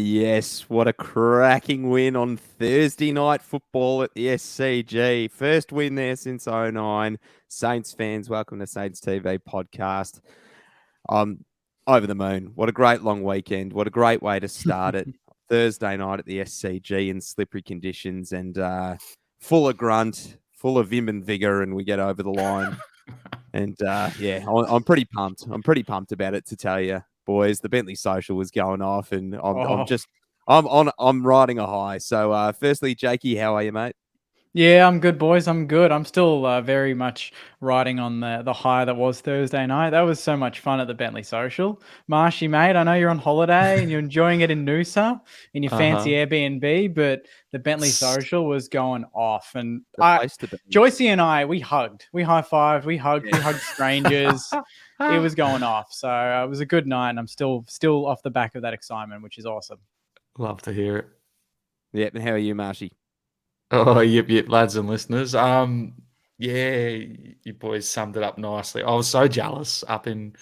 yes. What a cracking win on Thursday night football at the SCG. First win there since '09. Saints fans, welcome to Saints TV podcast. I'm over the moon. What a great long weekend. What a great way to start it. Thursday night at the SCG in slippery conditions and full of grunt, full of vim and vigor, and we get over the line. And I'm pretty pumped. I'm pretty pumped about it, to tell you, boys. The Bentley Social was going off, and I'm riding a high. So, firstly, Jakey, how are you, mate? Yeah, I'm good, boys. I'm good. I'm still very much riding on the high that was Thursday night. That was so much fun at the Bentley Social. Marshy, mate, I know you're on holiday and you're enjoying it in Noosa in your fancy Airbnb, but the Bentley Social was going off. And The place to be. Joycey and I, we hugged, we high-fived, we hugged strangers. It was going off. So it was a good night, and I'm still off the back of that excitement, which is awesome. Love to hear it. Yeah, and how are you, Marshy? Oh, yep, lads and listeners. Yeah, you boys summed it up nicely. I was so jealous up in,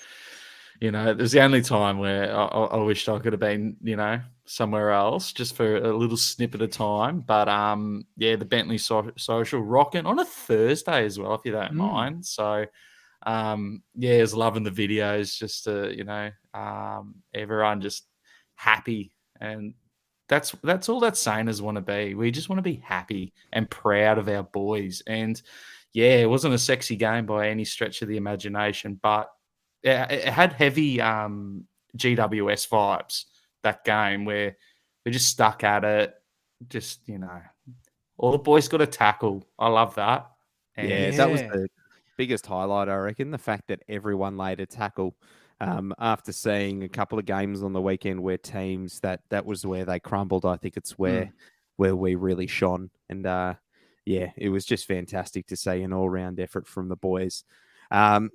it was the only time where I wished I could have been, somewhere else just for a little snippet of time. But yeah, the Bentley Social rocking on a Thursday as well, if you don't mind. So, yeah, I was loving the videos, just to, everyone just happy, and that's all that Sainers want to be. We just want to be happy and proud of our boys. And yeah, it wasn't a sexy game by any stretch of the imagination, but it had heavy GWS vibes, that game, where we just stuck at it. Just, all the boys got a tackle. I love that. And that was the biggest highlight, I reckon, the fact that everyone laid a tackle. After seeing a couple of games on the weekend where teams that was where they crumbled, I think it's where we really shone. And yeah, it was just fantastic to see an all-round effort from the boys. Now,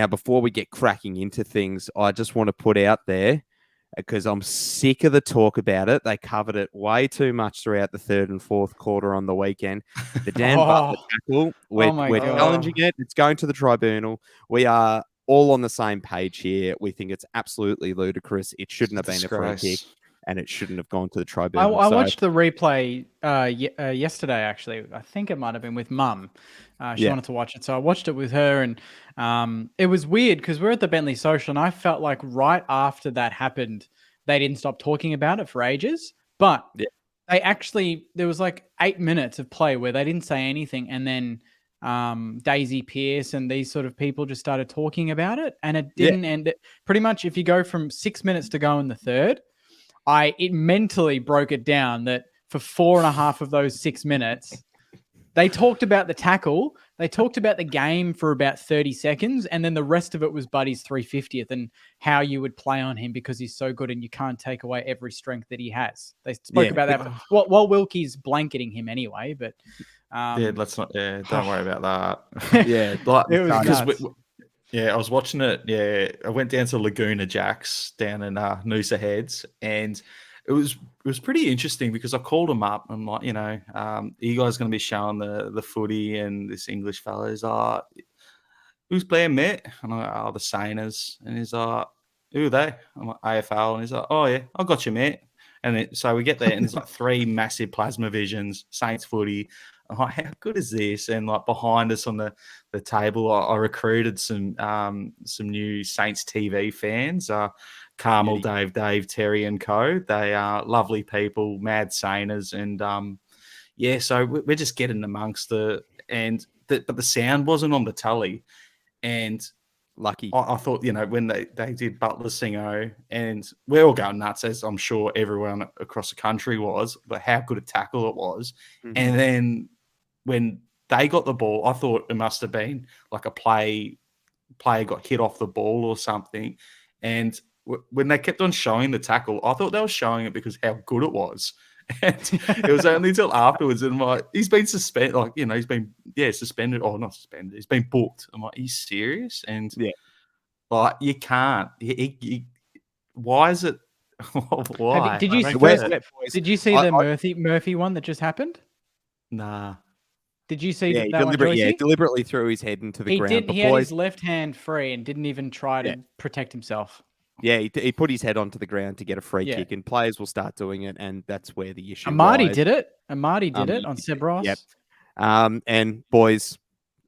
before we get cracking into things, I just want to put out there, because I'm sick of the talk about it. They covered it way too much throughout the third and fourth quarter on the weekend. The Dan Butler tackle, we're challenging it. It's going to the tribunal. We are all on the same page here. We think it's absolutely ludicrous. It shouldn't have been a free kick, and it shouldn't have gone to the tribunal. I watched the replay yesterday, actually. I think it might have been with Mum. She wanted to watch it, so I watched it with her, and it was weird because we're at the Bentley Social, and I felt like right after that happened, they didn't stop talking about it for ages. But there was like 8 minutes of play where they didn't say anything, and then Daisy Pierce and these sort of people just started talking about it, and it didn't end. Pretty much, if you go from 6 minutes to go in the third, it mentally broke it down that for 4.5 of those 6 minutes, they talked about the tackle, they talked about the game for about 30 seconds, and then the rest of it was Buddy's 350th and how you would play on him because he's so good and you can't take away every strength that he has. They spoke about that. While Wilkie's blanketing him anyway, but let's not. Yeah, don't worry about that. It was I was watching it. Yeah, I went down to Laguna Jacks down in Noosa Heads, and it was pretty interesting because I called him up. I'm like, you guys going to be showing the footy, and this English fella's who's playing, mate? And I'm like, the Sainers, and he's like, who are they? I'm like, AFL, and he's like, oh yeah, I got you, mate. And so we get there, and there's like 3 massive plasma visions, Saints footy. I'm like, how good is this? And like behind us on the table, I recruited some new Saints TV fans, Carmel, Dave, Terry, and co. They are lovely people, mad Sainers, and so we're just getting amongst but the sound wasn't on the telly, and lucky. I thought, when they did Butler Singo, and we're all going nuts, as I'm sure everyone across the country was, but how good a tackle it was. Mm-hmm. And then when they got the ball, I thought it must have been like a player got hit off the ball or something. And when they kept on showing the tackle, I thought they were showing it because how good it was. And it was only until afterwards, and I'm like, he's been suspended, he's been suspended, or not suspended, he's been booked. I'm like, are you serious? And like, you can't. Why is it? Why? Did you see the Murphy one that just happened? Nah. Did you see that one, Joycey? Yeah, deliberately threw his head into the ground. He had his left hand free and didn't even try to protect himself. Yeah, he put his head onto the ground to get a free Yeah. kick, and players will start doing it, and that's where the issue Amadi lies. did it. Amadi did it He on did Seb it. Yep. Ross. And boys,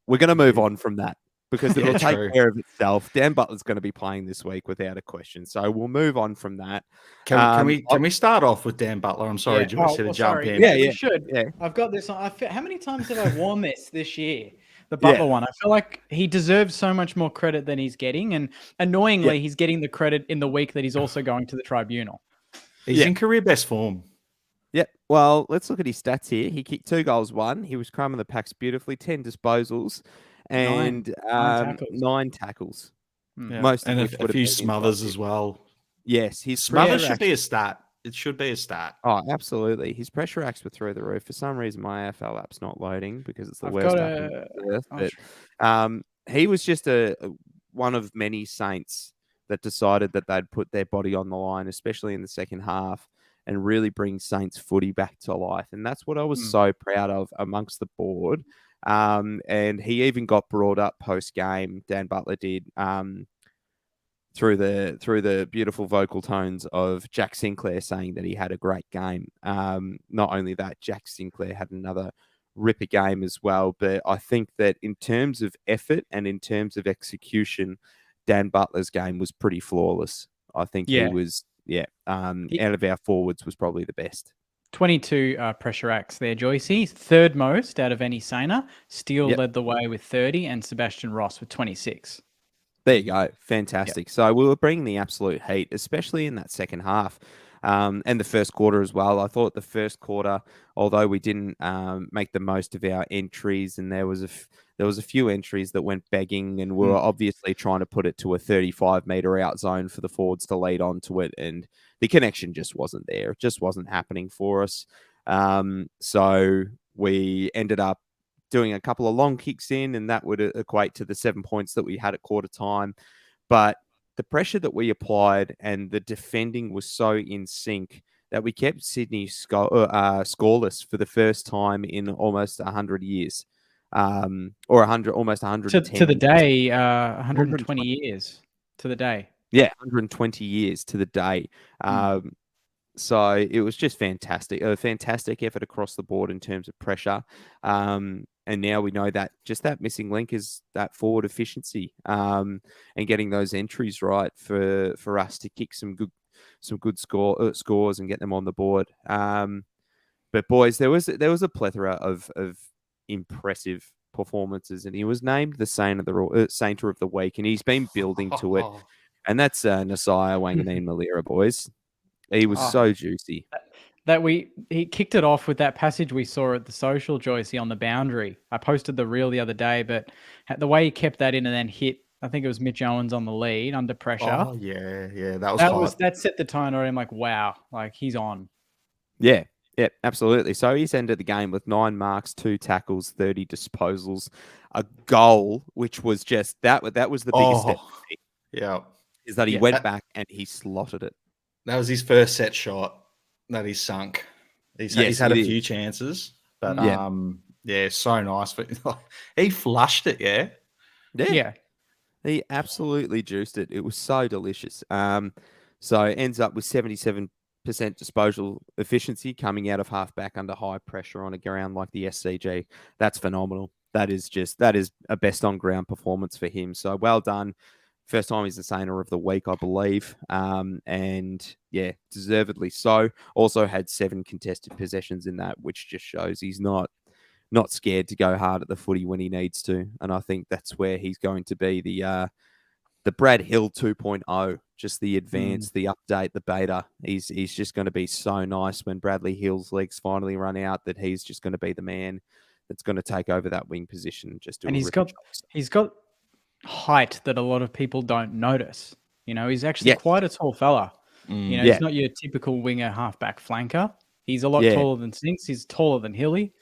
we're going to move Yeah. on from that because Yeah, it'll take true. care of itself. Dan Butler's going to be playing this week without a question, so we'll move on from that. Can we start off with Dan Butler? I'm sorry, Joyce, to jump in. Yeah, Yeah, we should. yeah. I've got this on. How many times have I worn this year? The Yeah. Butler one. I feel like he deserves so much more credit than he's getting, and annoyingly, he's getting the credit in the week that he's also going to the tribunal. He's in career best form. Yeah. Well, let's look at his stats here. He kicked 2 goals, 1. He was crumbing the packs beautifully, 10 disposals, and 9 tackles. Yeah. Most of and which a would have few been smothers as well. Yes, his Smothers pressure should be a stat. It should be a stat. Oh, absolutely. His pressure acts were through the roof. For some reason, my AFL app's not loading because it's the I've worst got app on earth. I'll But he was just one of many Saints that decided that they'd put their body on the line, especially in the second half, and really bring Saints footy back to life. And that's what I was so proud of amongst the board. And he even got brought up post game. Dan Butler did. Through the beautiful vocal tones of Jack Sinclair saying that he had a great game. Not only that, Jack Sinclair had another ripper game as well. But I think that in terms of effort and in terms of execution, Dan Butler's game was pretty flawless. I think he was, out of our forwards was probably the best. 22 pressure acts there, Joycey. Third most out of any Sainer. Steele led the way with 30 and Sebastian Ross with 26. There you go. Fantastic. So we were bringing the absolute heat, especially in that second half and the first quarter as well. I thought the first quarter, although we didn't make the most of our entries, and there was a few entries that went begging, and we were obviously trying to put it to a 35-meter out zone for the forwards to lead onto it, and the connection just wasn't there. It just wasn't happening for us. So we ended up doing a couple of long kicks in, and that would equate to the 7 points that we had at quarter time. But the pressure that we applied and the defending was so in sync that we kept Sydney scoreless for the first time in almost 100 years, or 100, almost 110 to the years. day, 120 years to the day. Yeah, 120 years to the day. So it was just fantastic, a fantastic effort across the board in terms of pressure. And now we know that just that missing link is that forward efficiency and getting those entries right for us to kick some good scores and get them on the board. But boys, there was a plethora of impressive performances, and he was named the Sainter of the Week, and he's been building to it. And that's Nasiah Wanganeen Malira, boys. He was so juicy. He kicked it off with that passage we saw at the social, Joycey, on the boundary. I posted the reel the other day, but the way he kept that in and then hit, I think it was Mitch Owens on the lead under pressure. Oh yeah, that set the tone. I'm like, wow, like he's on. Yeah, absolutely. So he's ended the game with 9 marks, 2 tackles, 30 disposals, a goal, which was just that was the biggest step. Yeah, is that he went back and he slotted it. That was his first set shot that he sunk. He's had a few chances, but so nice. But he flushed it, yeah. He absolutely juiced it. It was so delicious. So it ends up with 77% disposal efficiency coming out of halfback under high pressure on a ground like the SCG. That's phenomenal. That is a best on ground performance for him. So well done. First time he's the Sainer of the Week, I believe. And yeah, deservedly so. Also had 7 contested possessions in that, which just shows he's not scared to go hard at the footy when he needs to. And I think that's where he's going to be the Brad Hill 2.0, just the advance, the update, the beta. He's just going to be so nice when Bradley Hill's legs finally run out, that he's just going to be the man that's going to take over that wing position. And he's got height that a lot of people don't notice. You know, he's actually quite a tall fella. You know, he's not your typical winger halfback flanker. He's a lot taller than Sinks. He's taller than Hilly.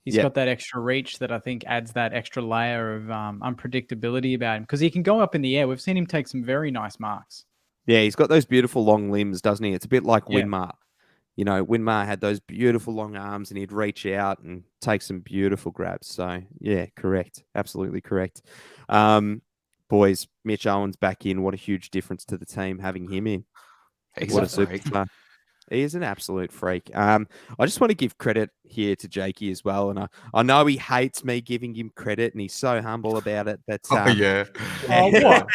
He's got that extra reach that I think adds that extra layer of unpredictability about him, because he can go up in the air. We've seen him take some very nice marks. Yeah, he's got those beautiful long limbs, doesn't he? It's a bit like Winmar. You know, Winmar had those beautiful long arms and he'd reach out and take some beautiful grabs. So, yeah, correct. Absolutely correct. boys, Mitch Owens back in. What a huge difference to the team having him in. He's What a a freak. superstar. He is an absolute freak. I just want to give credit here to Jakey as well. And I know he hates me giving him credit and he's so humble about it. But Oh, yeah. Oh, what?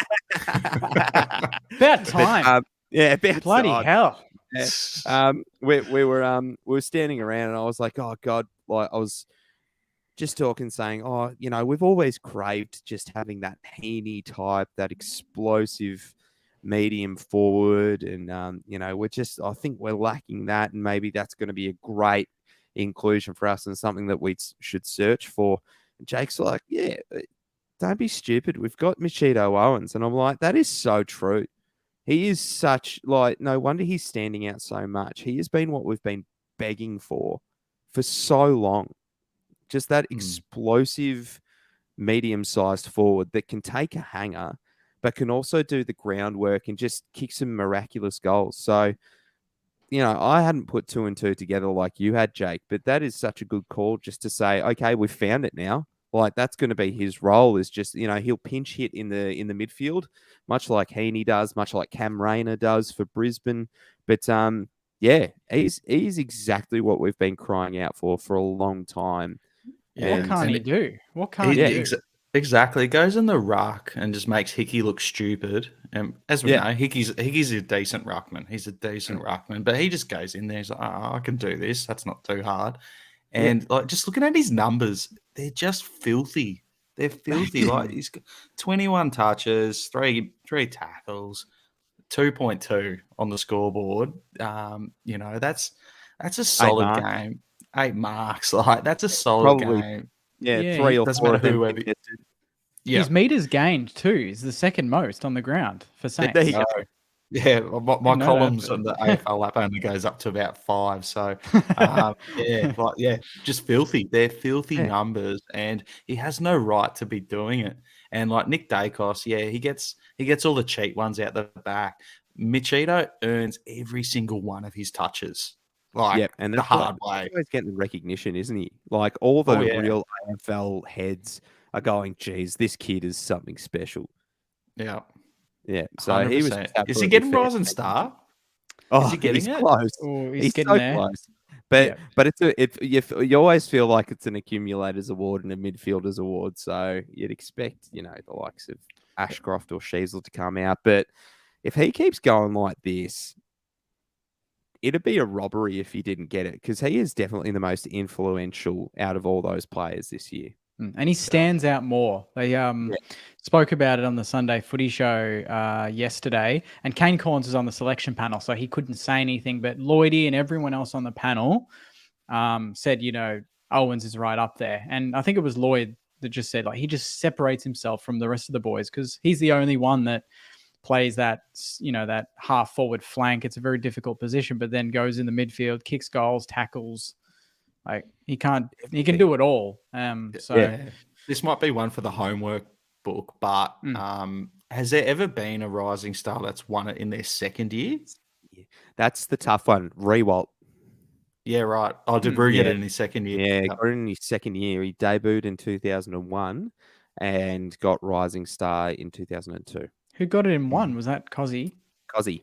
About but, time. yeah, about Bloody time. hell. Yeah. We were standing around and I was like, oh God, like I was just talking, saying, oh, we've always craved just having that Heaney type, that explosive medium forward. And, I think we're lacking that. And maybe that's going to be a great inclusion for us and something that we should search for. And Jake's like, yeah, don't be stupid. We've got Machito Owens. And I'm like, that is so true. He is no wonder he's standing out so much. He has been what we've been begging for so long. Just that explosive, medium-sized forward that can take a hanger, but can also do the groundwork and just kick some miraculous goals. So, I hadn't put 2 and 2 together like you had, Jake, but that is such a good call just to say, okay, we've found it now. Like that's going to be his role is just, he'll pinch hit in the midfield, much like Heaney does, much like Cam Rayner does for Brisbane. But yeah, he's exactly what we've been crying out for a long time. Yeah. What can't he do? What can't he do? Exactly. He goes in the ruck and just makes Hickey look stupid. And as we know, Hickey's a decent ruckman. He's a decent ruckman, but he just goes in there. He's like, oh, I can do this. That's not too hard. And like just looking at his numbers, they're just filthy. They're filthy. Like he's got 21 touches, three tackles, 2.2 on the scoreboard. That's a solid game. 8 marks, like that's a solid game. Yeah, 3 or 4 of them. His meters gained too is the second most on the ground for Saints. There you go. Yeah, my columns on the AFL app only goes up to about 5. So, just filthy. They're filthy numbers, and he has no right to be doing it. And like Nick Dacos, he gets all the cheap ones out the back. Machito earns every single one of his touches. And the hard way. He's getting the recognition, isn't he? Like all the real AFL heads are going, geez, this kid is something special. Yeah. Yeah. So 100%. he was. Is he getting Rising Star? Oh, is he getting it? Close. Oh, he's getting so there. Close. But you always feel like it's an accumulators award and a midfielders award. So you'd expect, the likes of Ashcroft or Sheasel to come out. But if he keeps going like this, it'd be a robbery if he didn't get it because he is definitely the most influential out of all those players this year. And he stands out more. They spoke about it on the Sunday Footy Show yesterday, and Kane Corns is on the selection panel, so he couldn't say anything. But Lloydie and everyone else on the panel said, Owens is right up there. And I think it was Lloyd that just said, like, he just separates himself from the rest of the boys because he's the only one that plays that, that half forward flank. It's a very difficult position, but then goes in the midfield, kicks goals, tackles. Like he can do it all. This might be one for the homework book, but has there ever been a rising star that's won it in their second year? That's the tough one. Rewalt. Yeah, right. Oh, did Brew get it in his second year? Yeah, got it in his second year. He debuted in 2001 and got rising star in 2002. Who got it in one? Was that Cozzy? Cozzy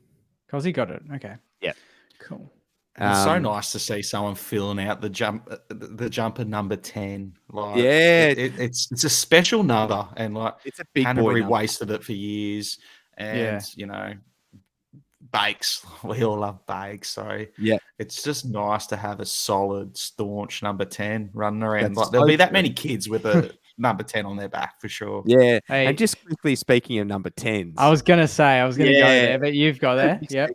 got it. Okay. Yeah. Cool. It's so nice to see someone filling out the jumper number 10. Like, it's a special number, and like it's a big Canterbury boy number. wasted it for years, and Bakes. We all love Bakes, so it's just nice to have a solid, staunch number 10 running around. There'll be that many kids with a number 10 on their back for sure. Yeah. Hey, and just quickly speaking of number 10s. I was going to go there, but you've got there. Yep.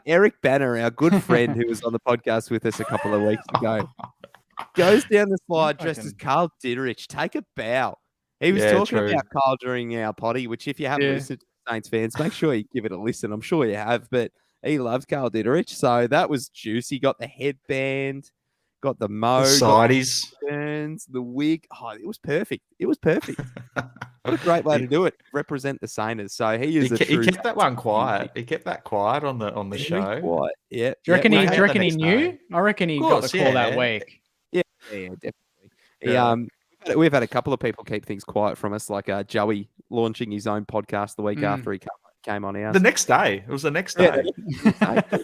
Eric Banner, our good friend who was on the podcast with us a couple of weeks ago, goes down the slide dressed as Carl Ditterich. Take a bow. He was talking about Carl during our potty, which if you haven't listened to Saints fans, make sure you give it a listen. I'm sure you have, but he loves Carl Ditterich. So that was juicy. Got the headband. Got the mo, the sideys, the wig. Oh, it was perfect. What a great way to do it. Represent the Sainers. So he kept that one quiet. He kept that quiet on the show. Quiet. Yeah. Do you reckon he knew? I reckon he got the call that week. Yeah, definitely. We've We've had a couple of people keep things quiet from us, like Joey launching his own podcast the week after he came on ours. The next day. It was the next Yeah, day.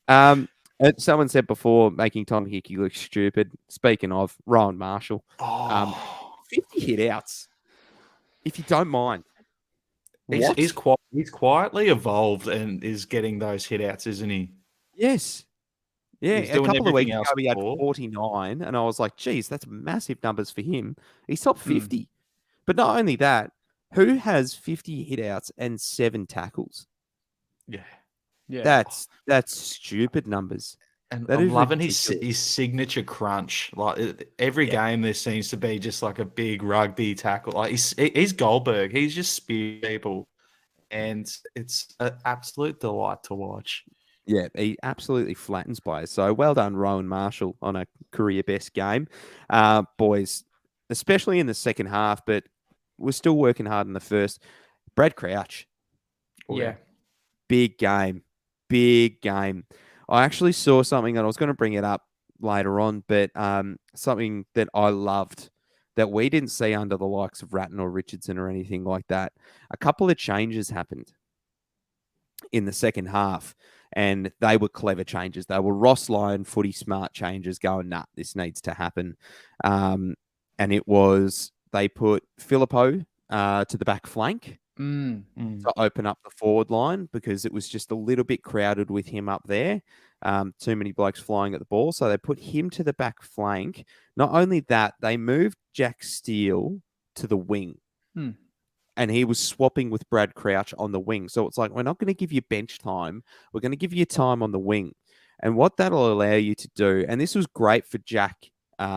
and someone said before, making Tom Hickey look stupid. Speaking of Rowan Marshall, 50 hit outs, if you don't mind. He's quietly evolved and is getting those hit outs, isn't he? Yes. Yeah, He's a doing couple of weeks everything ago else he had before. 49, and I was like, geez, that's massive numbers for him. He's top 50. But not only that, who has 50 hit outs and 7 tackles? Yeah. That's stupid numbers. And That I'm is loving ridiculous. his signature crunch. Like every game, there seems to be just like a big rugby tackle. Like he's Goldberg. He's just spear people, and it's an absolute delight to watch. Yeah, he absolutely flattens players. So well done, Rowan Marshall, on a career best game. Boys, especially in the second half, but we're still working hard in the first. Brad Crouch. Yeah. Big game. Big game. I actually saw something, and I was going to bring it up later on, but something that I loved that we didn't see under the likes of Ratton or Richardson or anything like that. A couple of changes happened in the second half, and they were clever changes. They were Ross Lyon footy smart changes going, nah, this needs to happen. And it was, they put Filippo to the back flank to open up the forward line because it was just a little bit crowded with him up there. Too many blokes flying at the ball. So they put him to the back flank. Not only that, they moved Jack Steele to the wing. And he was swapping with Brad Crouch on the wing. So it's like, we're not going to give you bench time. We're going to give you time on the wing. And what that'll allow you to do, and this was great for Jack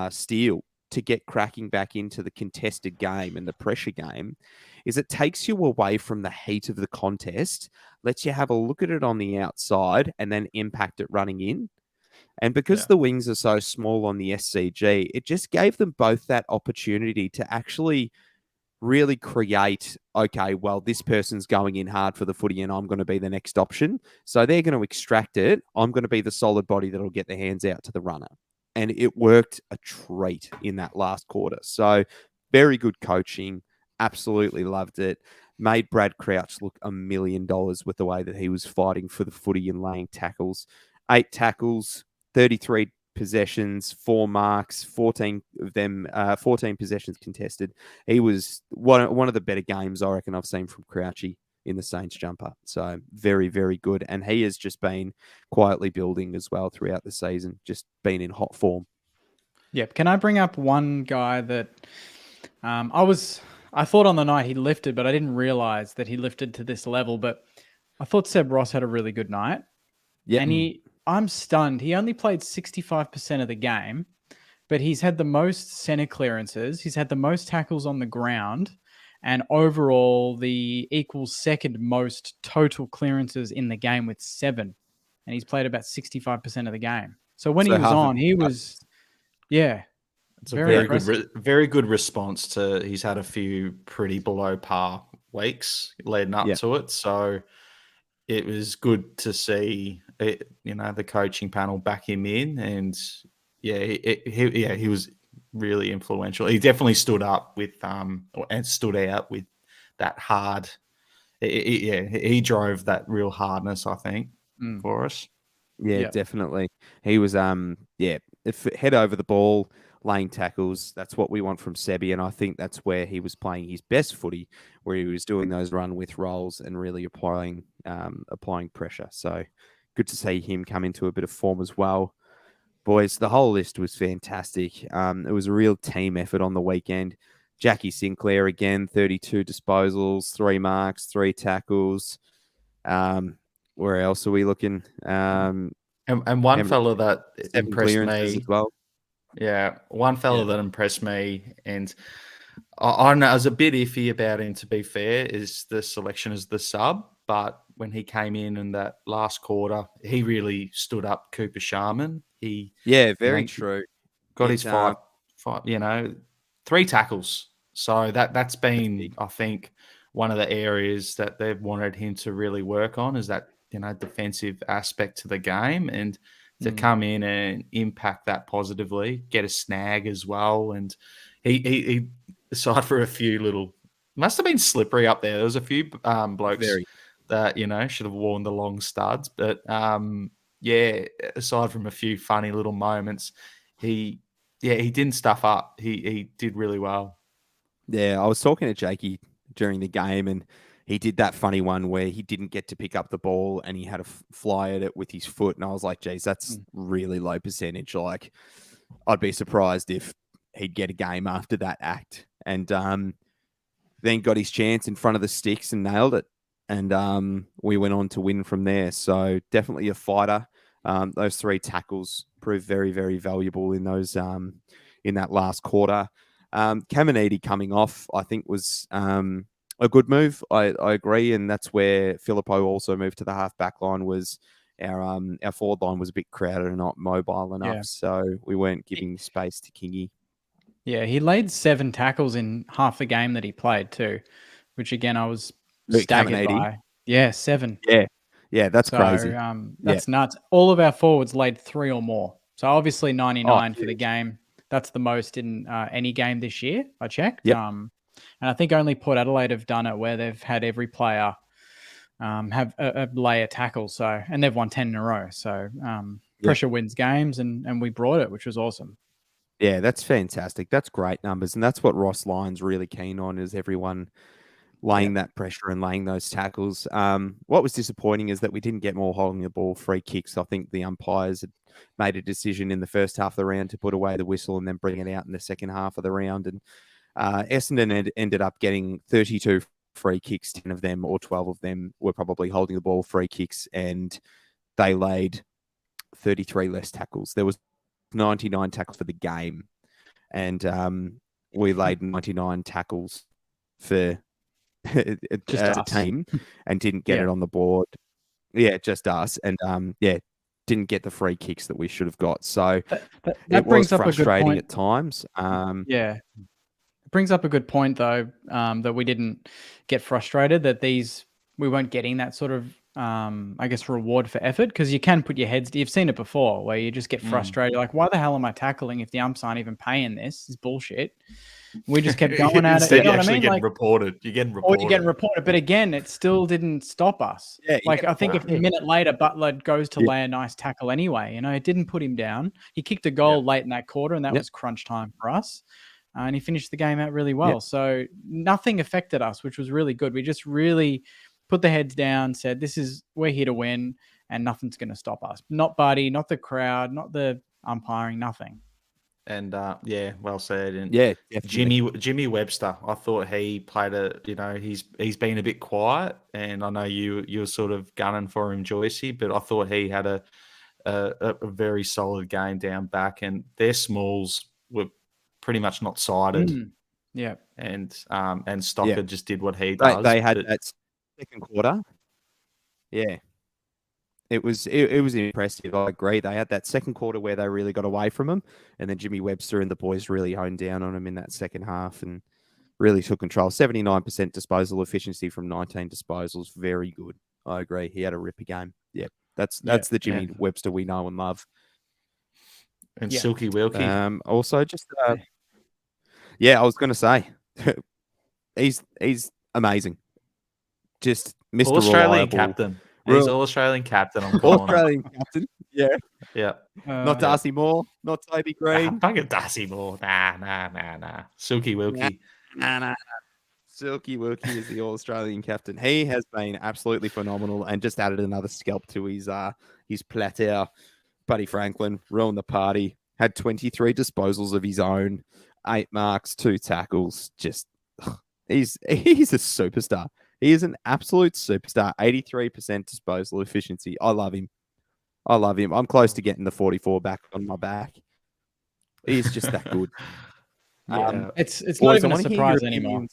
Steele to get cracking back into the contested game and the pressure game, is it takes you away from the heat of the contest, lets you have a look at it on the outside, and then impact it running in. And because the wings are so small on the SCG, it just gave them both that opportunity to actually really create, okay, well, this person's going in hard for the footy and I'm going to be the next option. So they're going to extract it. I'm going to be the solid body that'll get the hands out to the runner. And it worked a treat in that last quarter. So very good coaching. Absolutely loved it. Made Brad Crouch look $1 million with the way that he was fighting for the footy and laying tackles. 8 tackles, 33 possessions, 4 marks, 14 of them, 14 possessions contested. He was one of the better games I reckon I've seen from Crouchy in the Saints jumper. So very, very good. And he has just been quietly building as well throughout the season, just been in hot form. Yep. Can I bring up one guy that I thought on the night he lifted, but I didn't realize that he lifted to this level. But I thought Seb Ross had a really good night. Yeah. And I'm stunned. He only played 65% of the game, but he's had the most center clearances. He's had the most tackles on the ground, and overall the equals second most total clearances in the game with 7. And he's played about 65% of the game. So when he was on, he was, it's a very good response to. He's had a few pretty below par weeks leading up to it, so it was good to see it, the coaching panel back him in, and he was really influential. He definitely stood up with and stood out with that hard. He drove that real hardness, I think, for us. Yeah, definitely. He was head over the ball, laying tackles. That's what we want from Sebi, and I think that's where he was playing his best footy, where he was doing those run with rolls and really applying pressure. So good to see him come into a bit of form as well. Boys, the whole list was fantastic. It was a real team effort on the weekend. Jackie Sinclair again, 32 disposals, 3 marks, 3 tackles. Where else are we looking? And one fella that impressed me as well. Yeah, one fella that impressed me, and I know I was a bit iffy about him, to be fair, is the selection as the sub. But when he came in that last quarter, he really stood up. Cooper Sharman. Very true. Got his 5, 3 tackles. So that's been, I think, one of the areas that they've wanted him to really work on, is that defensive aspect to the game, and to come in and impact that positively, get a snag as well, and he aside for a few little, must have been slippery up there. There was a few blokes that should have worn the long studs, but yeah, aside from a few funny little moments, he didn't stuff up. He did really well. Yeah, I was talking to Jakey during the game, and he did that funny one where he didn't get to pick up the ball and he had to fly at it with his foot. And I was like, geez, that's really low percentage. Like, I'd be surprised if he'd get a game after that act. And then got his chance in front of the sticks and nailed it. And we went on to win from there. So definitely a fighter. Those 3 tackles proved very, very valuable in those in that last quarter. Caminiti coming off, I think, was a good move. I agree, and that's where Filippo also moved to the half back line. Was our forward line was a bit crowded and not mobile enough, so we weren't giving space to Kingy. Yeah, he laid 7 tackles in half the game that he played too, which again I was staggered by. Yeah, 7. Yeah, that's crazy. That's nuts. All of our forwards laid 3 or more. So obviously 99 for the game. That's the most in any game this year. I checked. Yep. And I think only Port Adelaide have done it where they've had every player have a lay a tackle. So, and they've won 10 in a row. So pressure wins games, and we brought it, which was awesome. Yeah, that's fantastic. That's great numbers, and that's what Ross Lyon's really keen on, is everyone laying that pressure and laying those tackles. What was disappointing is that we didn't get more holding the ball free kicks. I think the umpires had made a decision in the first half of the round to put away the whistle and then bring it out in the second half of the round. And Essendon ended up getting 32 free kicks. 10 of them or 12 of them were probably holding the ball free kicks, and they laid 33 less tackles. There was 99 tackles for the game, and we laid 99 tackles for just a team and didn't get it on the board. Yeah, just us. And didn't get the free kicks that we should have got. So that brings up a good point at times. It brings up a good point though, that we didn't get frustrated that we weren't getting that sort of I guess reward for effort, because you can put your heads. You've seen it before where you just get frustrated, like, why the hell am I tackling if the umps aren't even paying this? It's bullshit. We just kept going at it. You know what I mean? Getting reported. You're getting reported. Or you're getting reported. But again, it still didn't stop us. Like, I think if a minute later Butler goes to lay a nice tackle anyway, it didn't put him down. He kicked a goal late in that quarter, and that was crunch time for us. And he finished the game out really well. So nothing affected us, which was really good. We just really put the heads down, said, we're here to win, and nothing's going to stop us. Not Buddy, not the crowd, not the umpiring, nothing. And well said. And definitely. Jimmy Webster, I thought he played he's been a bit quiet, and I know you were sort of gunning for him, Joycey, but I thought he had a very solid game down back, and their smalls were pretty much not sided. Yeah. And Stocker just did what he does. They had that second quarter. Yeah. It was impressive. I agree. They had that second quarter where they really got away from him, and then Jimmy Webster and the boys really honed down on him in that second half and really took control. 79% disposal efficiency from 19 disposals. Very good. I agree. He had a ripper game. Yeah, that's the Jimmy Webster we know and love. And Silky Wilkie. Also, just I was going to say, he's amazing. Just Mr. Australian Reliable captain. He's All-Australian captain. I'm calling Australian captain. Yeah. Not Darcy Moore. Not Toby Green. Fucking Darcy Moore. Nah. Silky Wilkie. Nah. Silky Wilkie is the All-Australian captain. He has been absolutely phenomenal and just added another scalp to his plateau. Buddy Franklin ruined the party. Had 23 disposals of his own. 8 marks, 2 tackles. Just he's a superstar. He is an absolute superstar. 83% disposal efficiency. I love him. I'm close to getting the 44 back on my back. He's just that good. It's not even a surprise anymore.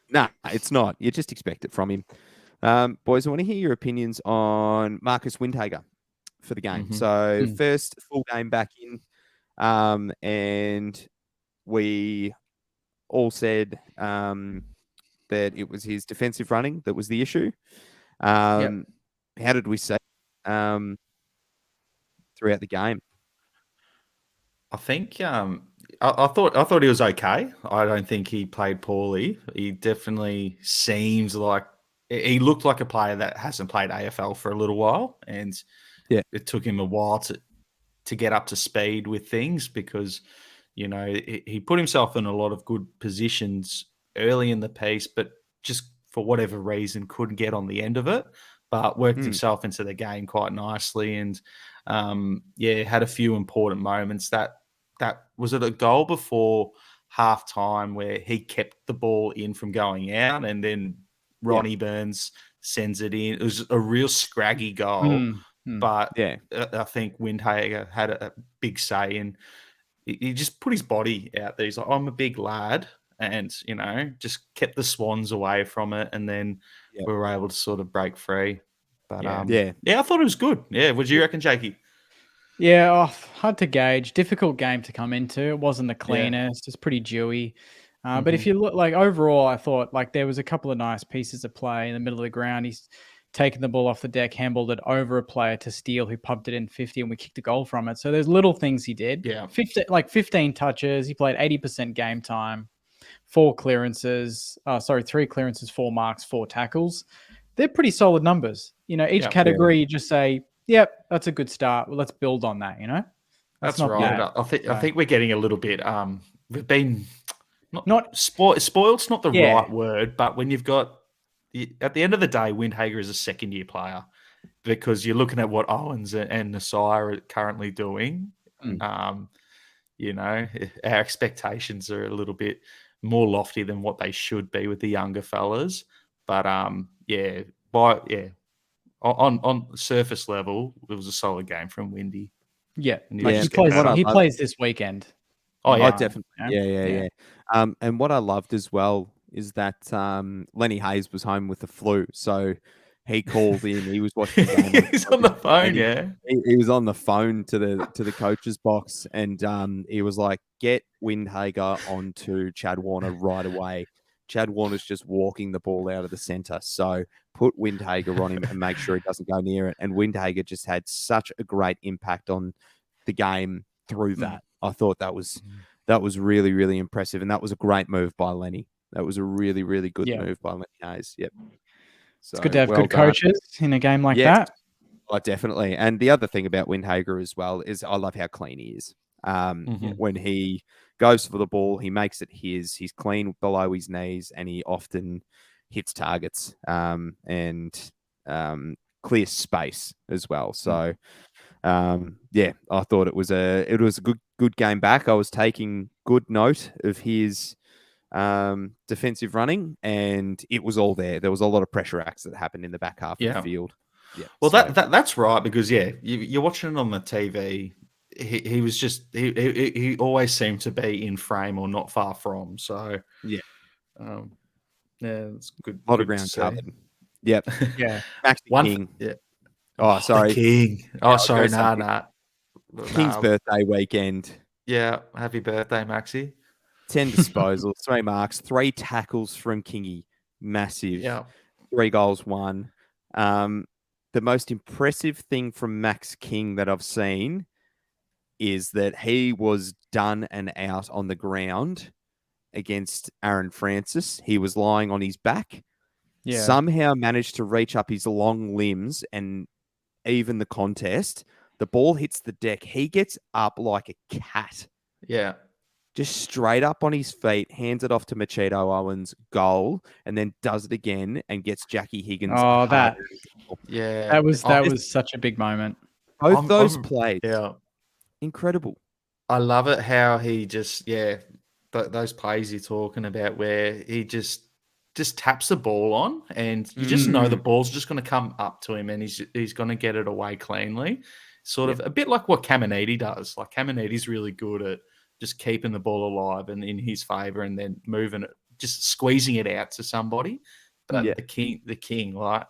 Nah, it's not. You just expect it from him. Boys, I want to hear your opinions on Marcus Windhager for the game. So first full game back in, and we all said that it was his defensive running that was the issue. How did we say throughout the game? I think I thought he was okay. I don't think he played poorly. He definitely seems like he looked like a player that hasn't played AFL for a little while, and Yeah. it took him a while to get up to speed with things because he put himself in a lot of good positions early in the piece, but just for whatever reason couldn't get on the end of it. But worked himself into the game quite nicely, and had a few important moments. That was it a goal before half time where he kept the ball in from going out, and then Ronnie Burns sends it in. It was a real scraggy goal, but Yeah. I think Windhager had a big say, and he just put his body out there. He's like, I'm a big lad, and just kept the Swans away from it, and then we were able to sort of break free. But I thought it was good. Yeah, what do you reckon, Jakey? Yeah, hard to gauge. Difficult game to come into. It wasn't the cleanest. It's pretty dewy. But if you look, like, overall, I thought like there was a couple of nice pieces of play in the middle of the ground. He's taken the ball off the deck, handballed it over a player to Steele, who pumped it in 50, and we kicked a goal from it. So there's little things he did. Yeah. 15 touches. He played 80% game time. 3 clearances, 4 marks, 4 tackles. They're pretty solid numbers. Each category you just say, yep, that's a good start. Well, let's build on that, That's not right. bad. I think we're getting a little bit we've been not spoiled's not the right word, but when you've got at the end of the day, Windhager is a second-year player because you're looking at what Owens and Nasai are currently doing. Our expectations are a little bit more lofty than what they should be with the younger fellas. But on surface level, it was a solid game from Windy. Yeah, And he plays this weekend. Oh yeah, definitely. Yeah. And what I loved as well is that Lenny Hayes was home with the flu, so he called in. He was watching the game. He's on the phone. He was on the phone to the coach's box, and he was like, "Get Windhager onto Chad Warner right away." Chad Warner's just walking the ball out of the center, so put Windhager on him and make sure he doesn't go near it. And Windhager just had such a great impact on the game through that. I thought that was really, really impressive, and that was a great move by Lenny. That was a really, really good move by Lenny Hayes. Yep. So, it's good to have good coaches in a game like that. Oh, definitely. And the other thing about Windhager as well is I love how clean he is. When he goes for the ball, he makes it his. He's clean below his knees, and he often hits targets and clears space as well. So, I thought it was a good game back. I was taking good note of his defensive running, and it was all there. There was a lot of pressure acts that happened in the back half of the field. Yeah. Well, that's right, because you're watching it on the TV. He was just he always seemed to be in frame or not far from. So it's good. A lot of ground covered. Yep. Yeah. Max King. Yeah. Oh, sorry. The King. Oh, sorry. Nah. King's birthday weekend. Yeah. Happy birthday, Maxi. 10 disposals, 3 marks, 3 tackles from Kingy. Massive. Yeah. 3 goals, 1. The most impressive thing from Max King that I've seen is that he was done and out on the ground against Aaron Francis. He was lying on his back. Yeah. Somehow managed to reach up his long limbs and even the contest. The ball hits the deck. He gets up like a cat. Yeah. Just straight up on his feet, hands it off to Machado Owens, goal, and then does it again and gets Jackie Higgins. Oh, that was such a big moment. Both those plays. Yeah. Incredible. I love it how he just, those plays you're talking about where he just taps the ball on, and you just know the ball's just going to come up to him, and he's going to get it away cleanly. Sort of a bit like what Caminiti does. Like, Caminiti's really good at just keeping the ball alive and in his favor, and then moving it, just squeezing it out to somebody. But the king, like,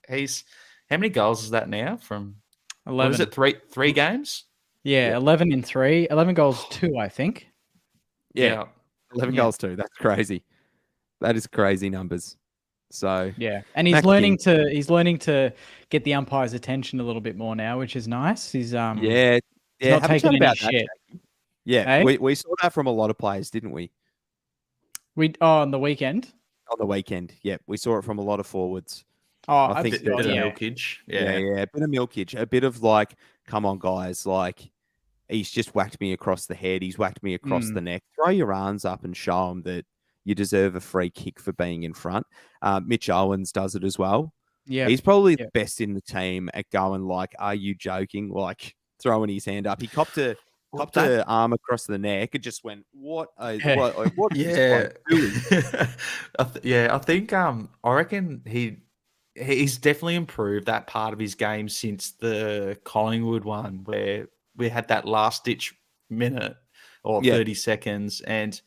he's, how many goals is that now from 11? What is it, three games? Yeah, 11 in 3, 11 goals 2, I think. Yeah. 11 goals 2. That's crazy. That is crazy numbers. So and he's learning to get the umpire's attention a little bit more now, which is nice. He's not taking any shit. Yeah, Eh? we saw that from a lot of players, didn't we? On the weekend. On the weekend, yeah, we saw it from a lot of forwards. Oh, I think Bit of yeah. milkage. yeah, a bit of milkage, a bit of like, come on, guys, like he's just whacked me across the head, he's whacked me across the neck. Throw your arms up and show him that you deserve a free kick for being in front. Mitch Owens does it as well. Yeah. He's probably the best in the team at going like, "Are you joking?" Like throwing his hand up. He copped a arm across the neck. It just went, what is this bloke doing? I think I reckon he's definitely improved that part of his game since the Collingwood one where we had that last ditch minute or 30 seconds, and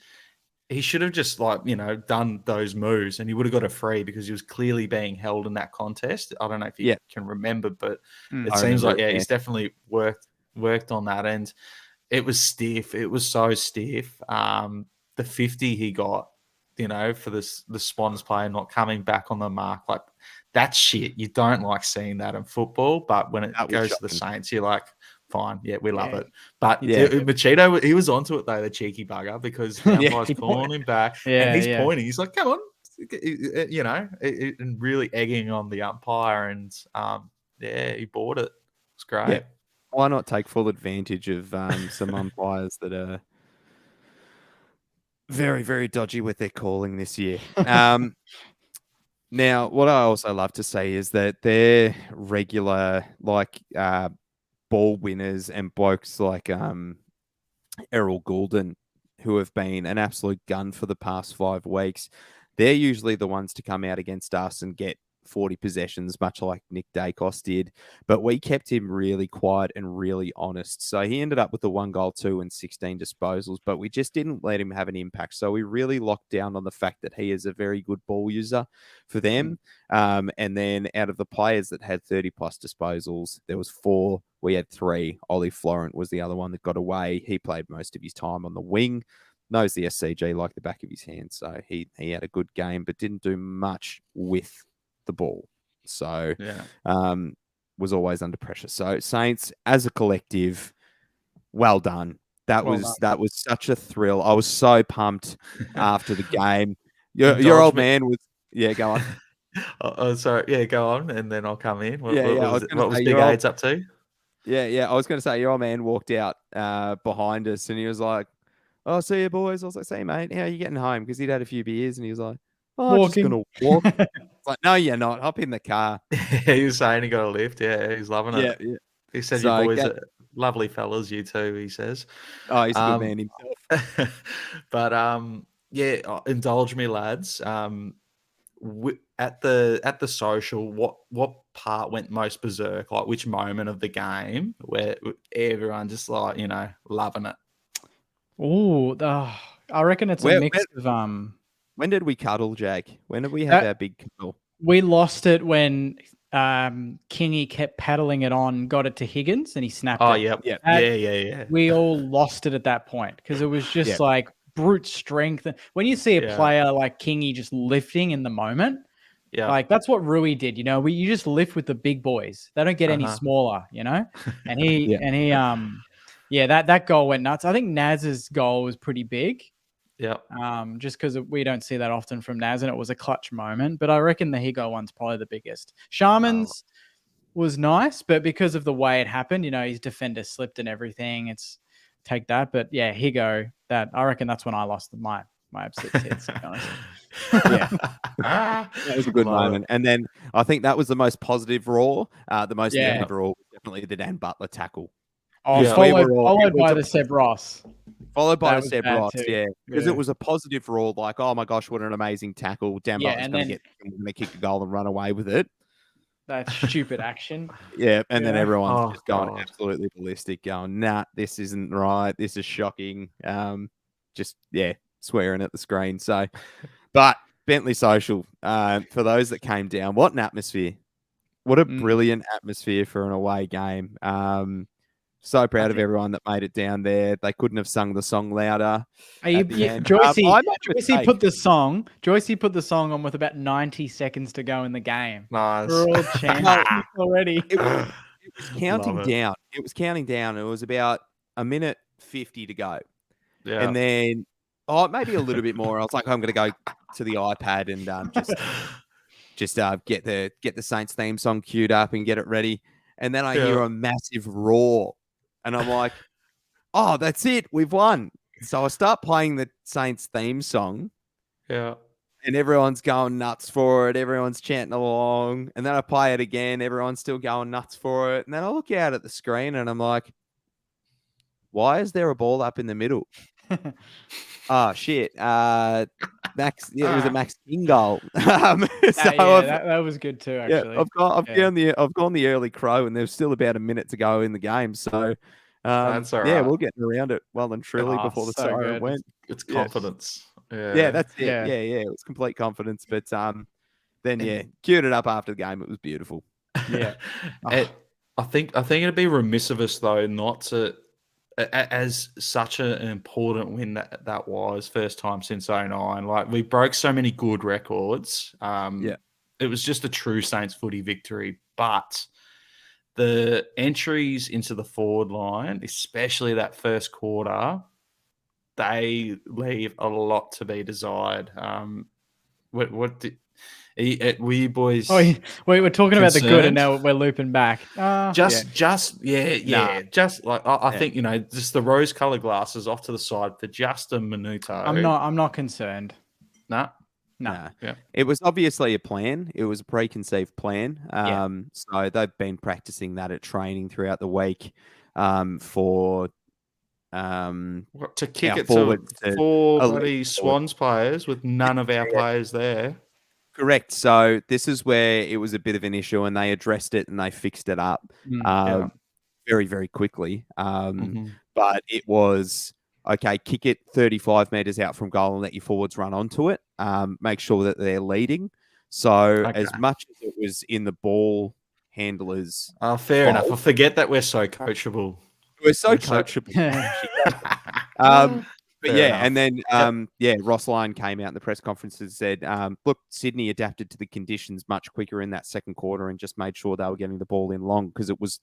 he should have just done those moves and he would have got a free because he was clearly being held in that contest. I don't know if you can remember, but it seems like he's definitely worked on that, and it was stiff. It was so stiff. The 50 he got, for the Swans player not coming back on the mark, like that's shit. You don't like seeing that in football, but when it goes to the Saints, you're like, fine, we love it. But Machito, he was onto it though, the cheeky bugger, because the umpire's calling him back, and he's pointing. He's like, "Come on," and really egging on the umpire, and he bought it. It's great. Yeah. Why not take full advantage of some umpires that are very, very dodgy with their calling this year? Now, what I also love to say is that they're regular, ball winners and blokes like Errol Goulden, who have been an absolute gun for the past 5 weeks. They're usually the ones to come out against us and get 40 possessions, much like Nick Dacos did. But we kept him really quiet and really honest. So he ended up with a 1 goal, 2 and 16 disposals, but we just didn't let him have an impact. So we really locked down on the fact that he is a very good ball user for them. And then out of the players that had 30 plus disposals, there was 4. We had 3. Ollie Florent was the other one that got away. He played most of his time on the wing. Knows the SCG like the back of his hand. So he had a good game, but didn't do much with the ball. So was always under pressure. So Saints as a collective, well done. That was such a thrill. I was so pumped after the game. Your old man was go on. Oh, sorry. Yeah, go on, and then I'll come in. What was Big Aids up to? Yeah. I was going to say your old man walked out behind us, and he was like, "Oh, see you boys." I was like, "See, mate, how are you getting home?" Because he'd had a few beers, and he was like, "Oh, I'm just going to walk." It's like, no, you're not. Hop in the car. He was saying he got a lift. Yeah, he's loving it. Yeah. He said, "You boys are lovely fellas, you two." He says, "Oh, he's a good man himself." But indulge me, lads. At the social, what part went most berserk? Like which moment of the game where everyone just loving it? I reckon it's a mix of When did we cuddle, Jack? When did we have our big cuddle? We lost it when Kingy kept paddling it on, got it to Higgins, and he snapped it. Oh, yep. Yeah. We all lost it at that point because it was just like brute strength. When you see a player like Kingy just lifting in the moment, like that's what Rui did. You just lift with the big boys. They don't get any smaller, And he that goal went nuts. I think Naz's goal was pretty big. Yeah. Just because we don't see that often from Naz, and it was a clutch moment. But I reckon the Higo one's probably the biggest. Sharman's was nice, but because of the way it happened, his defender slipped and everything. It's take that. But yeah, Higo, I reckon that's when I lost my absolute tits, to be honest. That was a good moment. And then I think that was the most positive Raw. The most negative Raw was definitely the Dan Butler tackle. Followed by the Seb Ross. Followed by the Seb Ross, because it was a positive Raw, like, oh my gosh, what an amazing tackle. Dan Butler's going to kick a goal and run away with it. That stupid action. And then everyone's just going absolutely ballistic, going, nah, this isn't right. This is shocking. Swearing at the screen. So, but Bentley Social, for those that came down, what an atmosphere. What a brilliant atmosphere for an away game. So proud of everyone that made it down there. They couldn't have sung the song louder. Joycey put the song. Joycey put the song on with about 90 seconds to go in the game. Nice. We're all chanting already. It was counting down. It was counting down. It was about a minute 50 to go. Yeah. And then, maybe a little bit more. I was like, I'm going to go to the iPad and just get the Saints theme song queued up and get it ready. And then I hear a massive roar, and I'm like, oh, that's it. We've won. So I start playing the Saints theme song. Yeah. And everyone's going nuts for it. Everyone's chanting along. And then I play it again. Everyone's still going nuts for it. And then I look out at the screen and I'm like, why is there a ball up in the middle? Oh, shit. Max, it was a Max King goal. That was good too, actually. I've gone the early crow, and there's still about a minute to go in the game. So, that's all right. we're getting around it well and truly before the siren went. It's confidence. Yeah, that's it. Yeah. It was complete confidence. But then queued it up after the game. It was beautiful. Yeah. I think it'd be remiss of us though not to, as such an important win that was, first time since 2009. Like, we broke so many good records. It was just a true Saints footy victory. But the entries into the forward line, especially that first quarter, they leave a lot to be desired. Were you boys? We're talking about the good, and now we're looping back. I think, just the rose-colored glasses off to the side for just a minuto. I'm not concerned. Nah. Yeah. It was obviously a plan. It was a preconceived plan. So they've been practicing that at training throughout the week for to kick it to four bloody Swans players with none of our players there. Correct. So this is where it was a bit of an issue, and they addressed it and they fixed it up very, very quickly. But it was, okay, kick it 35 metres out from goal and let your forwards run onto it. Make sure that they're leading. So as much as it was in the ball handlers. Fair enough. I forget that we're so coachable. We're so coachable. But and then Ross Lyon came out in the press conference and said, look, Sydney adapted to the conditions much quicker in that second quarter and just made sure they were getting the ball in long, because it was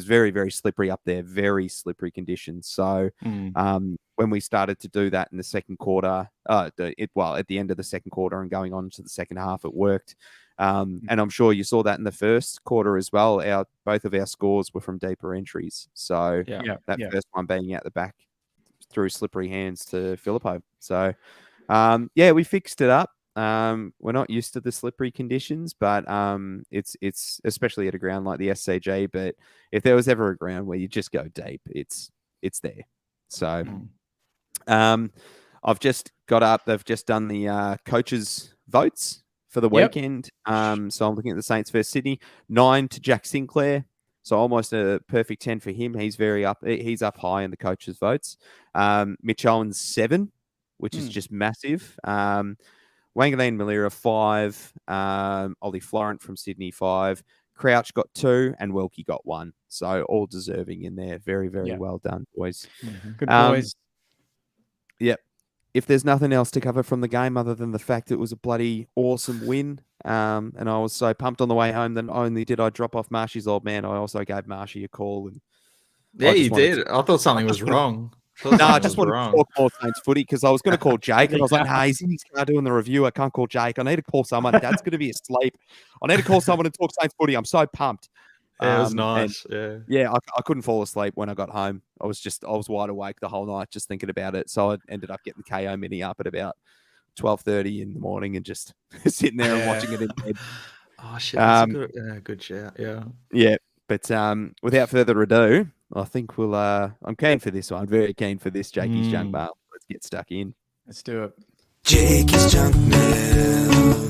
very, very slippery up there, very slippery conditions. So when we started to do that in the second quarter, at the end of the second quarter and going on to the second half, it worked. And I'm sure you saw that in the first quarter as well. Both of our scores were from deeper entries. So first one being out the back through slippery hands to Filippo. So, we fixed it up. We're not used to the slippery conditions, but it's especially at a ground like the SCG. But if there was ever a ground where you just go deep, it's there. So, I've just got up. They've just done the coaches' votes for the weekend. So I'm looking at the Saints versus Sydney. 9 to Jack Sinclair. So almost a perfect 10 for him. He's He's up high in the coaches' votes. Mitch Owens 7, which is just massive. Wanganeen Malira 5. Ollie Florent from Sydney 5. Crouch got 2, and Welkie got 1. So all deserving in there. Very, very well done, boys. Good boys. Yep. If there's nothing else to cover from the game other than the fact it was a bloody awesome win, and I was so pumped on the way home, that not only did I drop off Marshy's old man, I also gave Marshy a call. And you did. I thought something was wrong. I just wanted to talk more Saints footy, because I was going to call Jake, and I was like, he's in his car doing the review. I can't call Jake. I need to call someone. Dad's going to be asleep. I need to call someone and talk Saints footy. I'm so pumped. Yeah, it was nice. I couldn't fall asleep when I got home. I was wide awake the whole night just thinking about it. So I ended up getting the KO Mini up at about 12:30 in the morning and just sitting there and watching it in bed. Oh shit! That's a good shout. Yeah. But without further ado, I think we'll. I'm keen for this one. Very keen for this Jakey's Junk Mail. Let's get stuck in. Let's do it. Jakey's Junk Mail.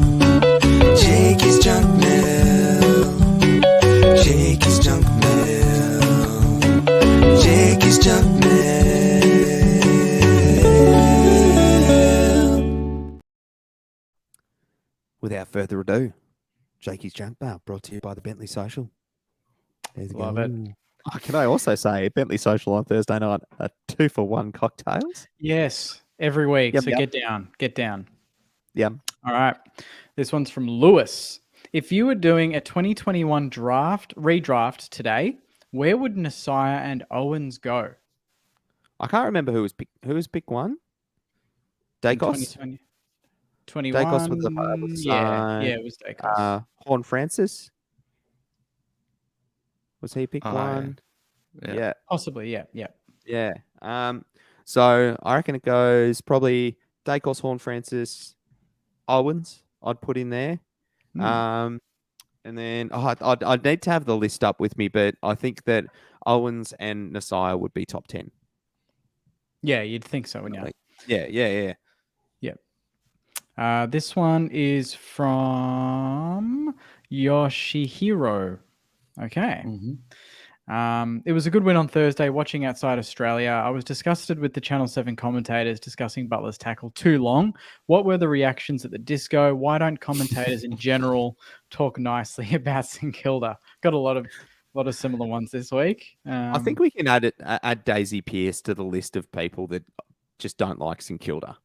Jakey's Junk Mail. Jakey's Junk Mail. Jakey's Junk Mail. Without further ado, Jakey's Junk Mail, brought to you by the Bentley Social. Love it. Oh, can I also say Bentley Social on Thursday night are 2-for-1 cocktails? Yes, every week. Yep, so get down. Yeah. All right. This one's from Lewis. If you were doing a 2021 redraft today, where would Nasiah and Owens go? I can't remember who was pick one. In Dacos. 2020, Dacos 21. was Yeah, it was Dacos. Horn Francis. Was he pick Oh, one? yeah. Yeah. Possibly, yeah. Yeah. So I reckon it goes probably Dacos, Horn Francis, Owens. I'd put in there. And then I'd need to have the list up with me, but I think that Owens and Nasiah would be top 10. Yeah, you'd think so, wouldn't you? Yeah. This one is from Yoshihiro. Okay. It was a good win on Thursday. Watching outside Australia, I was disgusted with the Channel 7 commentators discussing Butler's tackle too long. What were the reactions at the disco? Why don't commentators in general talk nicely about St Kilda? Got a lot of similar ones this week. I think we can add Daisy Pearce to the list of people that just don't like St Kilda.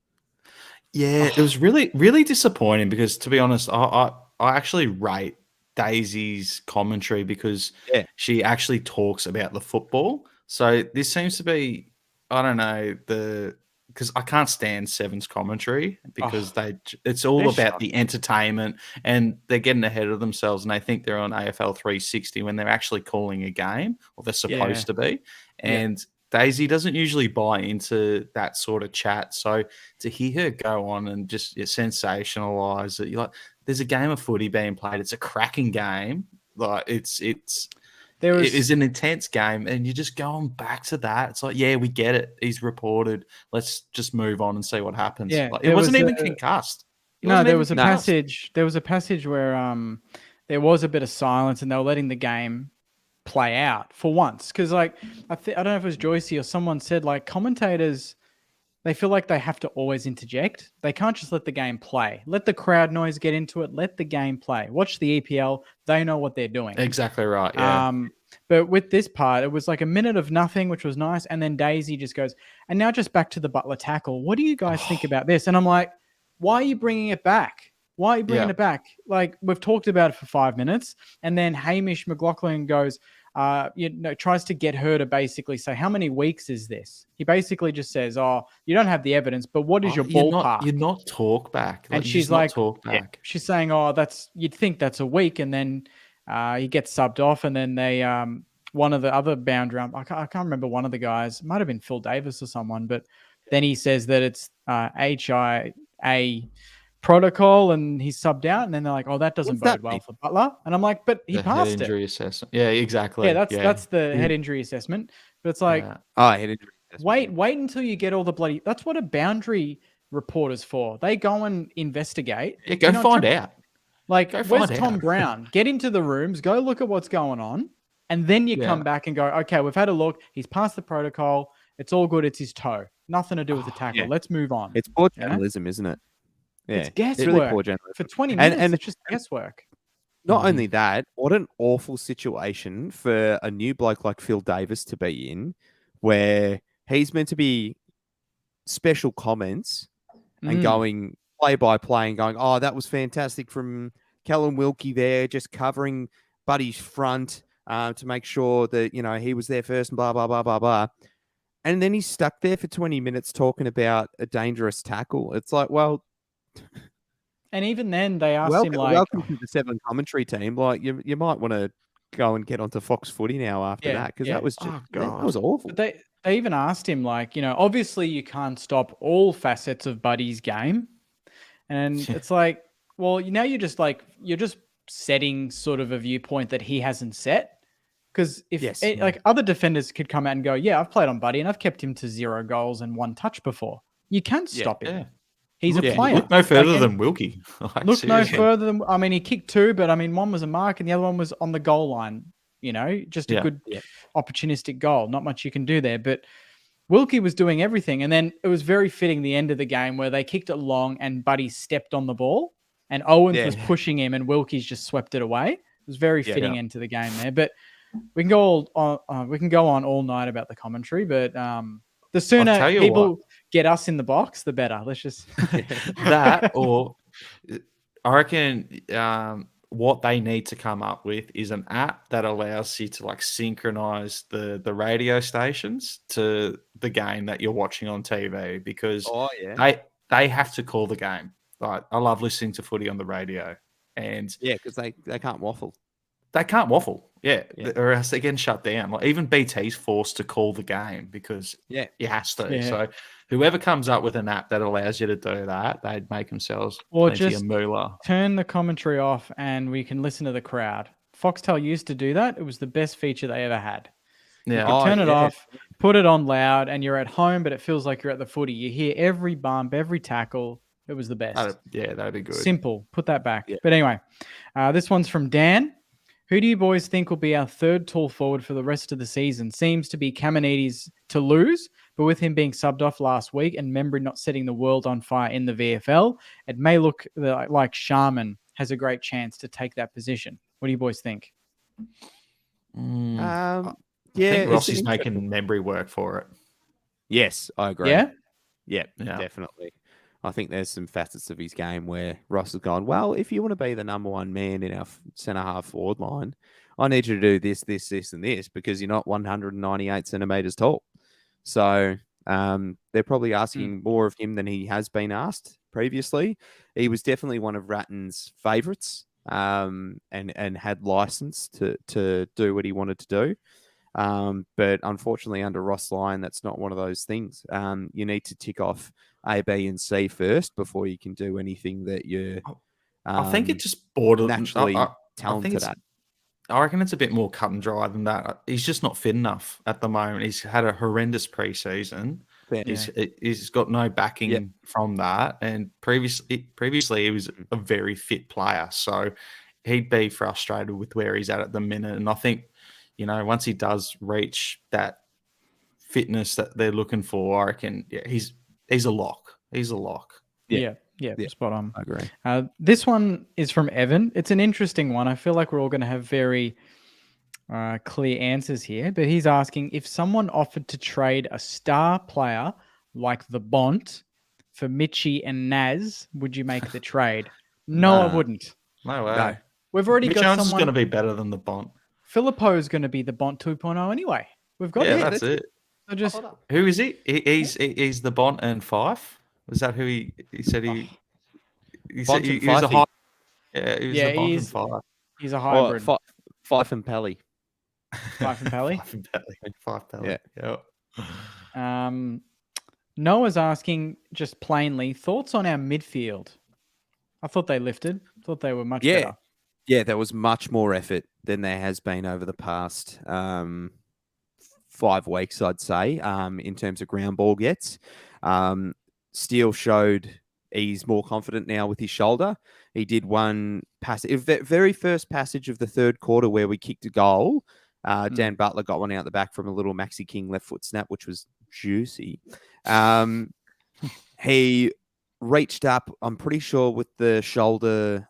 Yeah, it was really, really disappointing because, to be honest, I actually rate Daisy's commentary because she actually talks about the football. So this seems to be, I don't know, because I can't stand Seven's commentary because it's all about the entertainment and they're getting ahead of themselves and they think they're on AFL 360 when they're actually calling a game, or they're supposed to be. And Daisy doesn't usually buy into that sort of chat. So to hear her go on and just sensationalize it, you're like, there's a game of footy being played. It's a cracking game. Like it is an intense game, and you're just going back to that. It's like, yeah, we get it. He's reported. Let's just move on and see what happens. Yeah, like, it wasn't even concussed. There was a passage. There was a passage where there was a bit of silence, and they were letting the game play out for once. Because I don't know if it was Joycey or someone said, like, commentators, they feel like they have to always interject. They can't just let the game play. Let the crowd noise get into it. Let the game play. Watch the EPL. They know what they're doing. Exactly right. Yeah. But with this part, it was like a minute of nothing, which was nice. And then Daisy just goes, and now just back to the Butler tackle. What do you guys think about this? And I'm like, why are you bringing it back? Why are you bringing it back? Like, we've talked about it for 5 minutes. And then Hamish McLaughlin goes, tries to get her to basically say, how many weeks is this? He basically just says, you don't have the evidence, but what is your ballpark? You're not talk back. And she's like, talk back. She's saying, you'd think that's a week. And then he gets subbed off. And then they, one of the other boundary, I can't remember one of the guys, might have been Phil Davis or someone, but then he says that it's HIA protocol and he's subbed out, and then they're like, that doesn't bode well for Butler. And I'm like, but he passed head injury assessment. Yeah, exactly. Yeah, that's the head injury assessment. But it's like, head injury assessment. Wait until you get all the bloody. That's what a boundary reporter's for. They go and investigate. Yeah, go find out. Like, where's Tom Brown? Get into the rooms, go look at what's going on, and then you come back and go, okay, we've had a look. He's passed the protocol. It's all good. It's his toe. Nothing to do with the tackle. Yeah. Let's move on. It's poor journalism, isn't it? Yeah, it's guesswork. It's really poor journalism. For 20 minutes, and it's just guesswork. Not only that, what an awful situation for a new bloke like Phil Davis to be in, where he's meant to be special comments and going play by play and going, that was fantastic from Callum Wilkie there, just covering Buddy's front to make sure that, he was there first and blah, blah, blah, blah, blah. And then he's stuck there for 20 minutes talking about a dangerous tackle. It's like, well... And even then, they asked him, like... Welcome to the Seven commentary team. Like, you might want to go and get onto Fox Footy now after that, because that was just... that was awful. But they even asked him, like, obviously you can't stop all facets of Buddy's game. And it's like, well, now you're just setting sort of a viewpoint that he hasn't set. Because like other defenders could come out and go, yeah, I've played on Buddy and I've kept him to 0 goals and 1 touch before. You can't stop him. Yeah. He's a player. Look no further than Wilkie. Look no further than... I mean, he kicked 2, but I mean, one was a mark and the other one was on the goal line. Just a good opportunistic goal. Not much you can do there. But Wilkie was doing everything. And then it was very fitting the end of the game where they kicked it long and Buddy stepped on the ball and Owens was pushing him and Wilkie's just swept it away. It was very fitting end to the game there. But we can go on all night about the commentary, but the sooner people get us in the box, the better. Let's just that, or I reckon what they need to come up with is an app that allows you to like synchronize the radio stations to the game that you're watching on TV, because they have to call the game. Like, I love listening to footy on the radio, and because they can't waffle. they can't waffle, or else they're getting shut down. Like, even BT's forced to call the game because he has to. Yeah. So whoever comes up with an app that allows you to do that, they'd make themselves Or plenty just of moolah. turn the commentary off and we can listen to the crowd. Foxtel used to do that. It was the best feature they ever had. Yeah, You could turn it off, put it on loud, and you're at home, but it feels like you're at the footy. You hear every bump, every tackle. It was the best. that'd be good. Simple. Put that back. Yeah. But anyway, this one's from Dan. Who do you boys think will be our third tall forward for the rest of the season? Seems to be Kamanides to lose, but with him being subbed off last week and Membry not setting the world on fire in the VFL, it may look like Sharman has a great chance to take that position. What do you boys think? I think Ross is making Membry work for it. Yes, I agree. Yeah, Definitely. I think there's some facets of his game where Ross has gone, well, if you want to be the number one man in our centre half forward line, I need you to do this, this, this, and this, because you're not 198 centimetres tall. So they're probably asking more of him than he has been asked previously. He was definitely one of Ratton's favourites and had license to do what he wanted to do. But unfortunately, under Ross Lyon, that's not one of those things. You need to tick off A, B, and C first before you can do anything that you're. I think it just bordered naturally talented at. I reckon it's a bit more cut and dry than that. He's just not fit enough at the moment. He's had a horrendous preseason. He's got no backing from that, and previously he was a very fit player, so he'd be frustrated with where he's at the minute. And I think, once he does reach that fitness that they're looking for, I reckon he's a lock. He's a lock. Yeah, spot on. I agree. This one is from Evan. It's an interesting one. I feel like we're all going to have very clear answers here, but he's asking, if someone offered to trade a star player like the Bont for Mitchie and Naz, would you make the trade? No, I wouldn't. No way. No. We've already Mitch got Jones someone. is going to be better than the Bont. Filippo is going to be the Bont 2.0 anyway. We've got it. That's it. So just who is he? He's the Bont and Fife. Was that who he said he? He said he was a high. He was the Bont and Fife. He's a hybrid. Fife and Pelly. Fife and Pelly. Fife Pelly. Yeah. Noah's asking just plainly thoughts on our midfield. I thought they lifted. Thought they were much better. Yeah, there was much more effort than there has been over the past 5 weeks, I'd say, in terms of ground ball gets. Steele showed he's more confident now with his shoulder. He did one passage, very first passage of the third quarter where we kicked a goal. Dan Butler got one out the back from a little Maxi King left foot snap, which was juicy. He reached up, I'm pretty sure, with the shoulder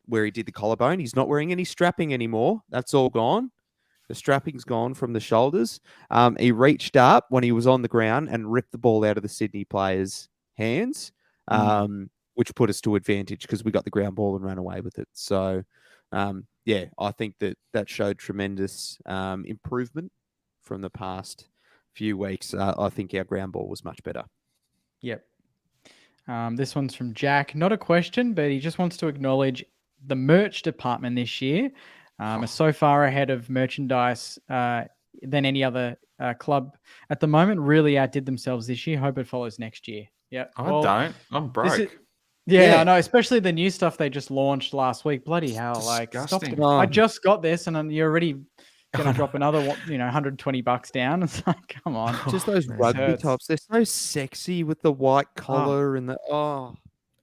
where he did the collarbone. He's not wearing any strapping anymore. That's all gone. The strapping's gone from the shoulders. He reached up when he was on the ground and ripped the ball out of the Sydney players' hands, which put us to advantage because we got the ground ball and ran away with it. So, I think that showed tremendous improvement from the past few weeks. I think our ground ball was much better. Yep. This one's from Jack. Not a question, but he just wants to acknowledge the merch department this year is so far ahead of merchandise than any other club at the moment. Really outdid themselves this year. Hope it follows next year. Yeah, I'm broke. I know, especially the new stuff they just launched last week. Bloody hell! Disgusting. I just got this, and you're already going to drop another $120 down. It's like, come on. Just those rugby tops. They're so sexy with the white collar and the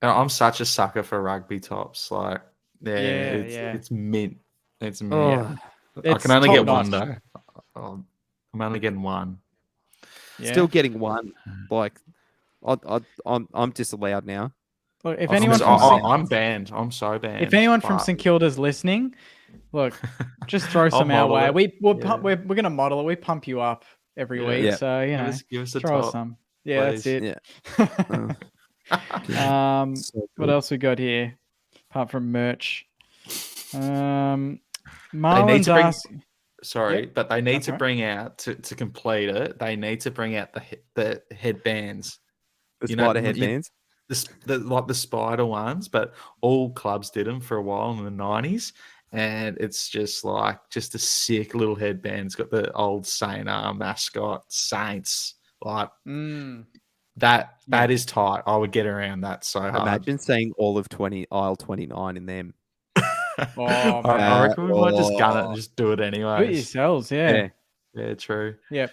I'm such a sucker for rugby tops. Like, it's mint. It's mint. I can only get one though. I'm only getting one. Yeah. Still getting one. Like, I'm disallowed now. Look, if I'm banned. I'm so banned. If anyone from St Kilda's listening, look, just throw some our way. We're going to model it. We pump you up every week. Yeah. So, give us a throw top, some. Yeah, please. That's it. Yeah. What else we got here? Apart from merch. Marlon's to bring- asking. Sorry, Yep, but they need that's to right. bring out to complete it. They need to bring out the headbands. The You know, spider headbands. like the spider ones, but all clubs did them for a while in the 90s. And it's just a sick little headband. It's got the old Saint mascot, Saints. Like that is tight. I would get around that so hard. Imagine seeing all of aisle 29 in them. Oh, man. I reckon we might just gun it and just do it Do it anyway. yourselves, yeah. Yeah, true. Yep.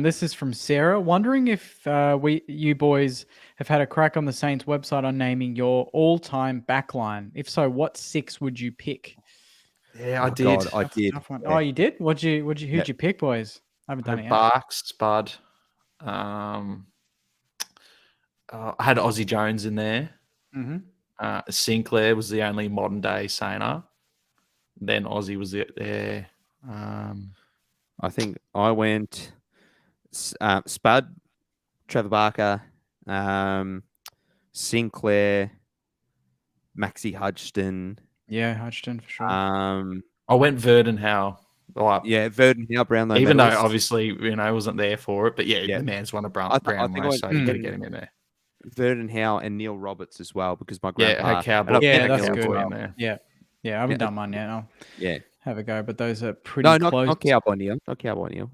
This is from Sarah. Wondering if you boys have had a crack on the Saints website on naming your all-time backline. If so, what 6 would you pick? Yeah, I did. God, I That's a did. tough one. Yeah. Oh, you did? Who'd you pick, boys? I haven't done it yet. Barks, Spud. I had Ozzie Jones in there. Mm-hmm. Sinclair was the only modern day Sainer. Then Ozzie was there. I think I went Spud, Trevor Barker, Sinclair, Maxie Hudson. Yeah, Hodgson for sure. I went Verdon Howe. Yeah, Verdon Howe, Brownlow even though medalist. obviously I wasn't there for it, but the man's won a Brownlow, so you got to get him in there. Verdon Howe and Neil Roberts as well, because my grandpa. Yeah, Cowboy. Yeah, that's Cowboy good. in there. Yeah, I haven't done mine yet. I'll have a go, but those are pretty No, close. not Cowboy Neil. Not Cowboy Neil.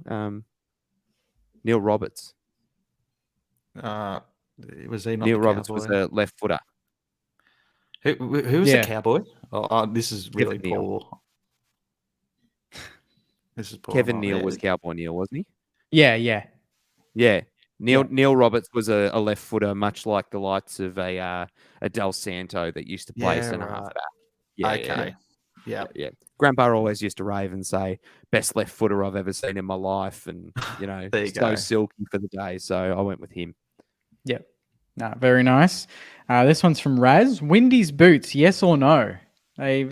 Neil Roberts. Was he not Neil the Roberts Cowboy? was a left footer. Who was the Cowboy? Oh, this is really Kevin Neal. poor. This is poor. Kevin Neal was Cowboy Neil, wasn't he? Yeah. Neil Roberts was a left footer, much like the likes of a Del Santo that used to play centre half back. Yeah, okay. Yeah. Grandpa always used to rave and say, "Best left footer I've ever seen in my life," and There you so go. silky for the day. So I went with him. Yep. No, very nice. This one's from Raz. Windy's boots, yes or no? I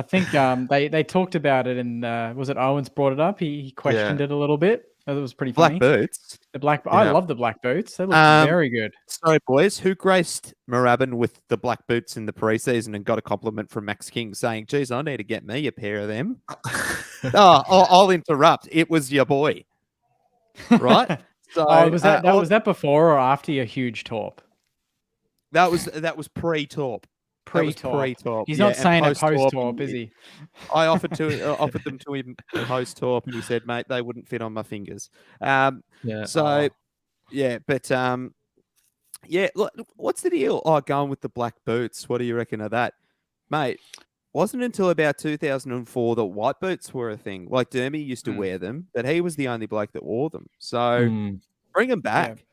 think they talked about it, and was it Owens brought it up? He questioned it a little bit. It was pretty funny. Black boots. The black. I love the black boots. They look very good. Sorry, boys. Who graced Moorabbin with the black boots in the preseason and got a compliment from Max King saying, "Geez, I need to get me a pair of them." I'll interrupt. It was your boy, right? So was that before or after your huge torp? That was pre-torp. Pre-torp. He's not saying a post-torp, is he? I offered them to him post-torp, and he said, "Mate, they wouldn't fit on my fingers." But look, what's the deal? Oh, going with the black boots. What do you reckon of that, mate? Wasn't until about 2004 that white boots were a thing. Like Dermy used to wear them, but he was the only bloke that wore them. So bring them back. Yeah.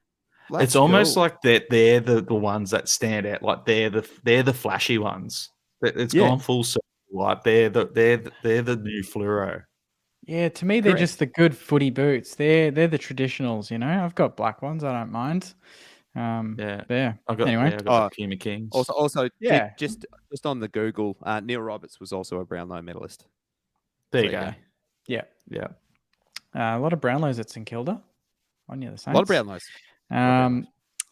It's almost like they're the ones that stand out. Like they're the flashy ones. It's gone full circle. Like they're the new fluoro. Yeah, to me they're just the good footy boots. They're the traditionals. I've got black ones. I don't mind. I've got the Puma Kings. Also, just on the Google, Neil Roberts was also a Brownlow medalist. There you go. Yeah. Yeah. A lot of Brownlows at St Kilda. On the other side. A lot of Brownlows.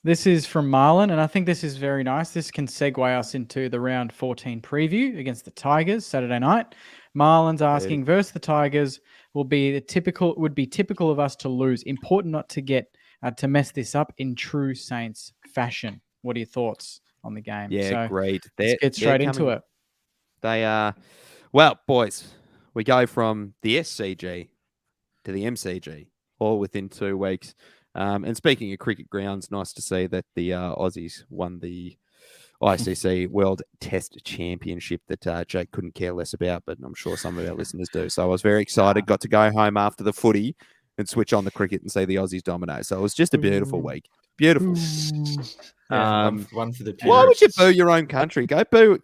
This is from Marlon, and I think this is very nice. This can segue us into the round 14 preview against the Tigers Saturday night. Marlon's asking, versus the Tigers would be typical of us to lose. Important not to get to mess this up in true Saints fashion. What are your thoughts on the game? Yeah, great. Let's get straight into it. They are, well, boys, we go from the SCG to the MCG all within 2 weeks. And speaking of cricket grounds, nice to see that the Aussies won the ICC World Test Championship that Jake couldn't care less about, but I'm sure some of our listeners do. So I was very excited, got to go home after the footy and switch on the cricket and see the Aussies dominate. So it was just a beautiful week. Beautiful. One for the why would you boo your own country? Go boo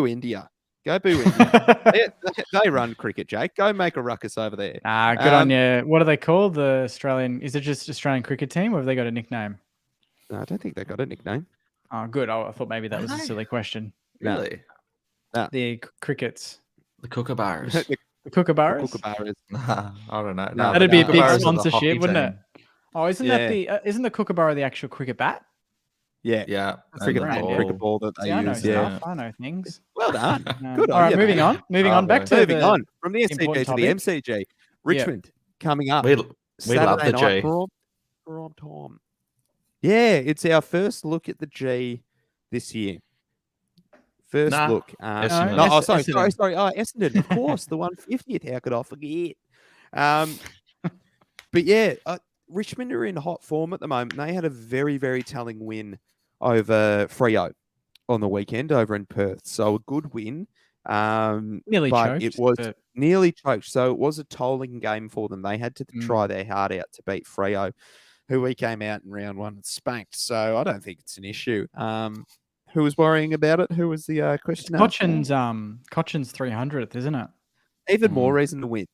India. Go boo India. they run cricket, Jake. Go make a ruckus over there. Good on you. What are they called? The Australian? Is it just Australian cricket team, or have they got a nickname? No, I don't think they got a nickname. Oh, good. I thought maybe that was a silly question. Really? No. The crickets. The Kookaburras. The Kookaburras? Kookaburras. I don't know. No, that'd be a big sponsorship, wouldn't it? Oh, isn't the Kookaburra the actual cricket bat? Yeah. Yeah, That's and Cricket, the brand, yeah. cricket ball. ball that they See, I know use. Yeah. stuff. I know things. Well done. All Good on right, you, moving mate. on. Moving on. Back to Moving the on from the SCG important to the topic. MCG. Yeah. Richmond coming up We love Saturday the night. G. Prime time. Yeah, it's our first look at the G this year. First Nah, look. Essendon. No, Es- sorry. Essendon. Oh, Essendon, of course, the 150th. How could I forget? But yeah, Richmond are in hot form at the moment. They had a very, very telling win over Freo on the weekend over in Perth. So a good win. Nearly but choked, it was but nearly choked. So it was a tolling game for them. They had to try Mm. their heart out to beat Freo, who we came out in round one and spanked. So I don't think it's an issue. Who was worrying about it? Who was the it's question? Cochin's 300th, isn't it? Even more reason to win.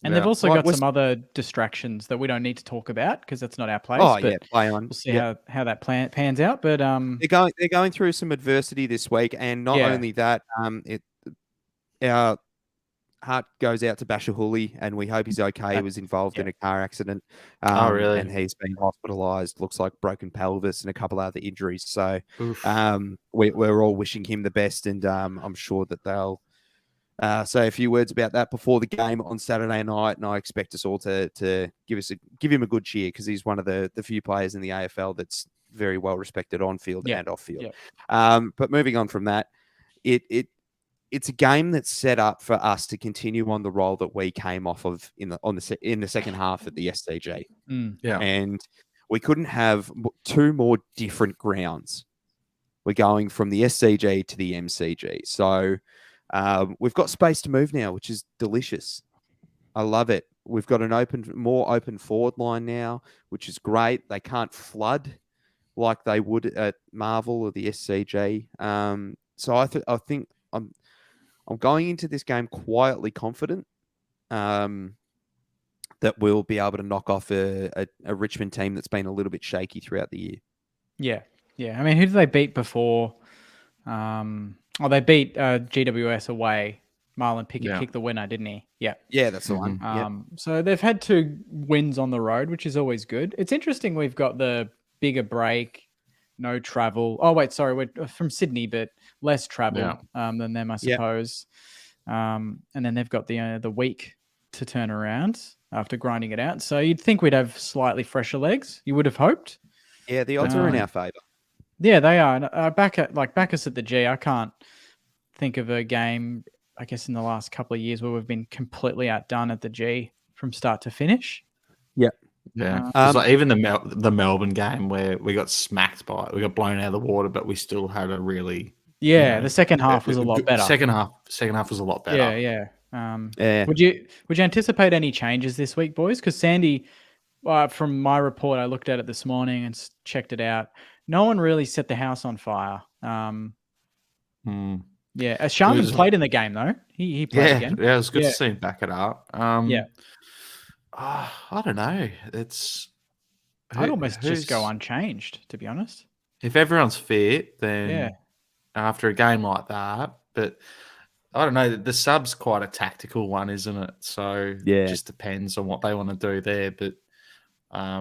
And Yeah. they've also Like, got we're some other distractions that we don't need to talk about because that's not our place. Oh but yeah, play on. we'll see Yeah. how that pans out. But They're going through some adversity this week, and not Yeah. only that, our heart goes out to Bashahuli, and we hope he's okay. He was involved in a car accident, Oh, really? and he's been hospitalised. Looks like broken pelvis and a couple other injuries. So, Oof. we're all wishing him the best, and I'm sure that they'll say a few words about that before the game on Saturday night. And I expect us all to give him a good cheer because he's one of the few players in the AFL that's very well respected on field and off field. But moving on from that, it's a game that's set up for us to continue on the roll that we came off of in the second half of the SCG. Yeah. And we couldn't have two more different grounds. We're going from the SCG to the MCG. So we've got space to move now, which is delicious. I love it. We've got more open forward line now, which is great. They can't flood like they would at Marvel or the SCG. So I think I'm going into this game quietly confident that we'll be able to knock off a Richmond team that's been a little bit shaky throughout the year. Yeah. I mean, who did they beat before? They beat GWS away. Marlon Pickett kicked the winner, didn't he? Yeah. Yeah, that's the one. So they've had 2 wins on the road, which is always good. It's interesting we've got the bigger break, no travel. Oh, wait, sorry. We're from Sydney, but less travel than them, I suppose. And then they've got the week to turn around after grinding it out. So you'd think we'd have slightly fresher legs. You would have hoped. Yeah, the odds are in our favour. Yeah, they are. Back us at the G, I can't think of a game, I guess, in the last couple of years where we've been completely outdone at the G from start to finish. Yeah. Yeah. It's like even the Melbourne game where we got smacked by it. We got blown out of the water, but we still had a really... the second half was a lot better. Second half was a lot better. Yeah. Would you anticipate any changes this week, boys? Because Sandy, from my report, I looked at it this morning and checked it out. No one really set the house on fire. Yeah, Sharman played in the game though. He played again. Yeah, it was good to see him back it up. I don't know. I'd almost just go unchanged, to be honest. If everyone's fit, then after a game like that, but I don't know. The sub's quite a tactical one, isn't it? So it just depends on what they want to do there. But I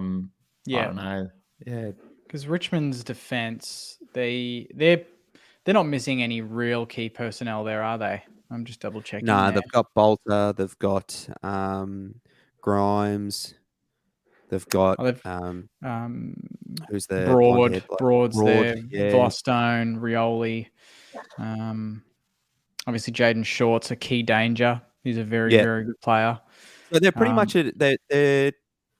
don't know. Yeah, because Richmond's defense, they're not missing any real key personnel there, are they? I'm just double checking. No, they've got Bolter, they've got Grimes, they've got who's the Broad's there, Vostone, Rioli. Obviously, Jaden Short's a key danger. He's a very, very good player. So they're pretty much they're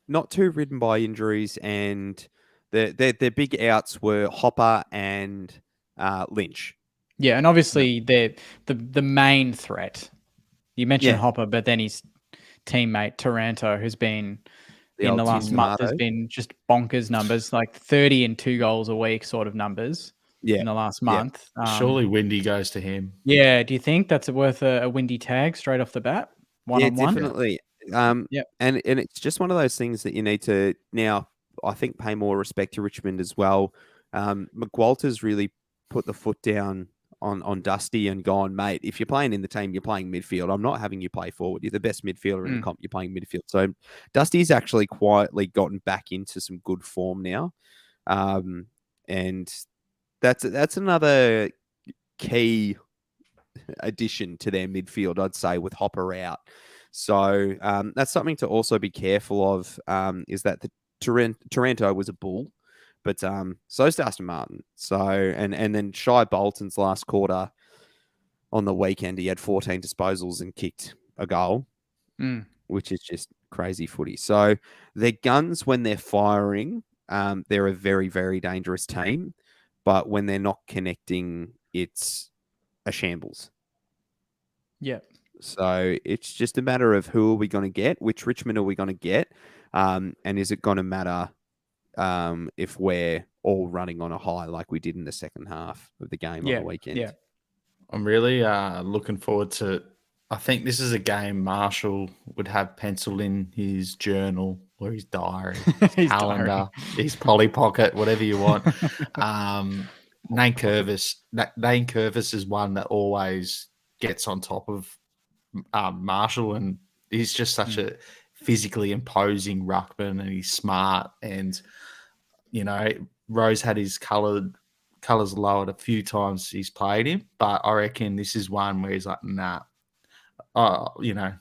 not too ridden by injuries, and their big outs were Hopper and Lynch. Yeah, and obviously they're the main threat. You mentioned Hopper, but then his teammate Taranto, who's been in the last month, has been just bonkers numbers, like 30 and 2 goals a week sort of numbers. In the last month. Surely Windy goes to him. Yeah, do you think that's worth a Windy tag straight off the bat? One-on-one? Definitely. And it's just one of those things that you need to now, I think, pay more respect to Richmond as well. McWalter's really put the foot down on Dusty and gone, mate, if you're playing in the team, you're playing midfield. I'm not having you play forward. You're the best midfielder in the comp. You're playing midfield. So Dusty's actually quietly gotten back into some good form now. and that's another key addition to their midfield, I'd say, with Hopper out. So that's something to also be careful of. Is that the Taranto was a bull, but so is Aston Martin. So and then Shai Bolton's last quarter on the weekend, he had 14 disposals and kicked a goal, which is just crazy footy. So their guns, when they're firing, they're a very, very dangerous team. But when they're not connecting, it's a shambles. Yeah. So it's just a matter of who are we going to get, which Richmond are we going to get, and is it going to matter if we're all running on a high like we did in the second half of the game on the weekend? Yeah. I'm really looking forward to. I think this is a game Marshall would have penciled in his journal or his diary, his calendar, his Polly Pocket, whatever you want. Nate Curvis is one that always gets on top of Marshall, and he's just such a physically imposing ruckman, and he's smart. And Rose had his colours lowered a few times he's played him, but I reckon this is one where he's like, nah, we're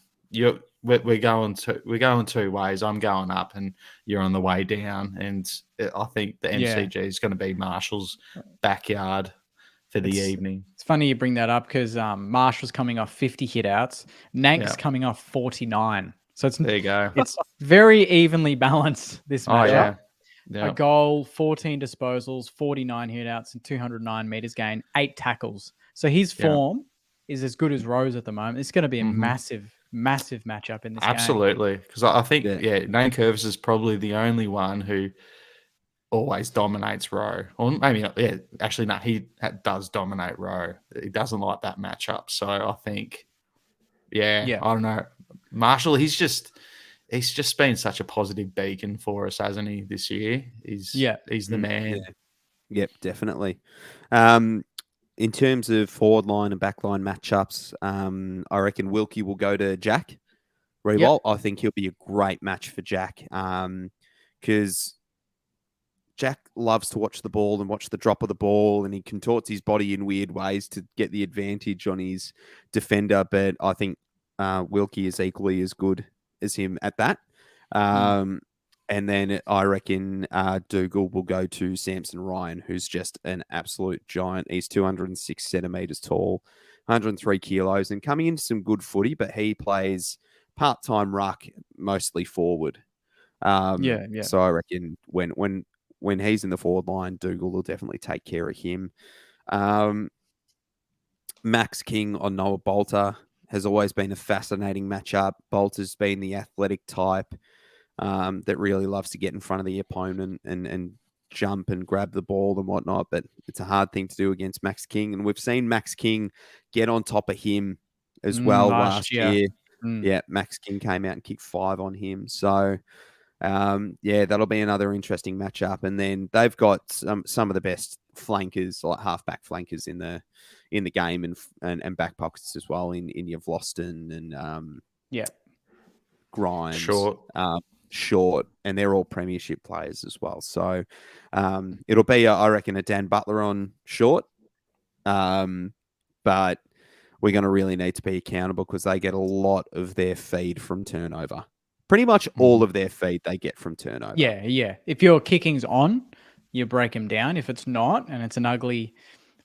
going two ways. I'm going up, and you're on the way down. And I think the MCG is going to be Marshall's backyard for the evening. It's funny you bring that up because Marshall's coming off 50 hitouts, Nank's coming off 49. So there you go. It's very evenly balanced this matchup. Yeah. A goal, 14 disposals, 49 hitouts, and 209 meters gained, 8 tackles. So his form is as good as Rose at the moment. It's going to be a massive matchup in this game. Absolutely. Because I think, Nate Curvis is probably the only one who always dominates Rowe. Or maybe not. Yeah, actually, no, he does dominate Rowe. He doesn't like that matchup. So I think, I don't know. Marshall, he's just been such a positive beacon for us, hasn't he, this year? He's the man. Yep, definitely. In terms of forward line and back line matchups, I reckon Wilkie will go to Jack Rewalt. I think he'll be a great match for Jack because Jack loves to watch the ball and watch the drop of the ball, and he contorts his body in weird ways to get the advantage on his defender. But I think Wilkie is equally as good as him at that. And then I reckon Dougal will go to Samson Ryan, who's just an absolute giant. He's 206 centimeters tall, 103 kilos, and coming into some good footy, but he plays part-time ruck, mostly forward. So I reckon when he's in the forward line, Dougal will definitely take care of him. Max King on Noah Bolter has always been a fascinating matchup. Bolter's been the athletic type that really loves to get in front of the opponent and jump and grab the ball and whatnot, but it's a hard thing to do against Max King. And we've seen Max King get on top of him as well last year. Yeah, Max King came out and kicked 5 on him. So, that'll be another interesting matchup. And then they've got some of the best flankers, like halfback flankers in the game, and back pockets as well in your Vlosten and Grimes. Short, and they're all premiership players as well. So it'll be, I reckon, a Dan Butler on short. But we're going to really need to be accountable because they get a lot of their feed from turnover. Pretty much all of their feed they get from turnover. Yeah. If your kicking's on, you break them down. If it's not, and it's an ugly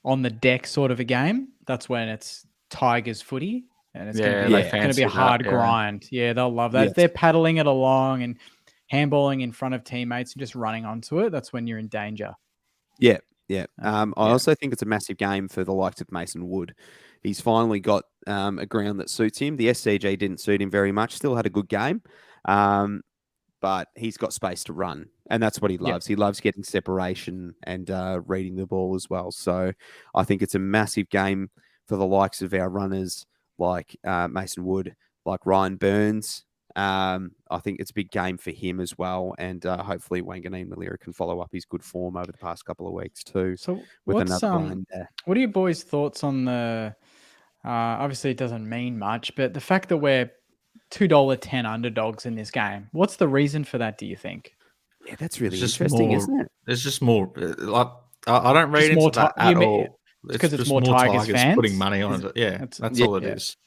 on the deck sort of a game, that's when it's Tigers footy. And it's going to be a hard grind. Yeah, they'll love that. If they're paddling it along and handballing in front of teammates and just running onto it, that's when you're in danger. Yeah. I also think it's a massive game for the likes of Mason Wood. He's finally got a ground that suits him. The SCG didn't suit him very much. Still had a good game, but he's got space to run, and that's what he loves. He loves getting separation and reading the ball as well. So I think it's a massive game for the likes of our runners, like Mason Wood, like Ryan Burns. I think it's a big game for him as well. And hopefully Wanganeen Malira can follow up his good form over the past couple of weeks too. So with another line there. What are your boys' thoughts on the, obviously it doesn't mean much, but the fact that we're $2.10 underdogs in this game, what's the reason for that, do you think? Yeah, that's really interesting, isn't it? There's just more, like, I don't read Just more into that you at mean all. because it's just more Tigers putting fans? money on it. Yeah, That's that's Yeah, all it yeah. is.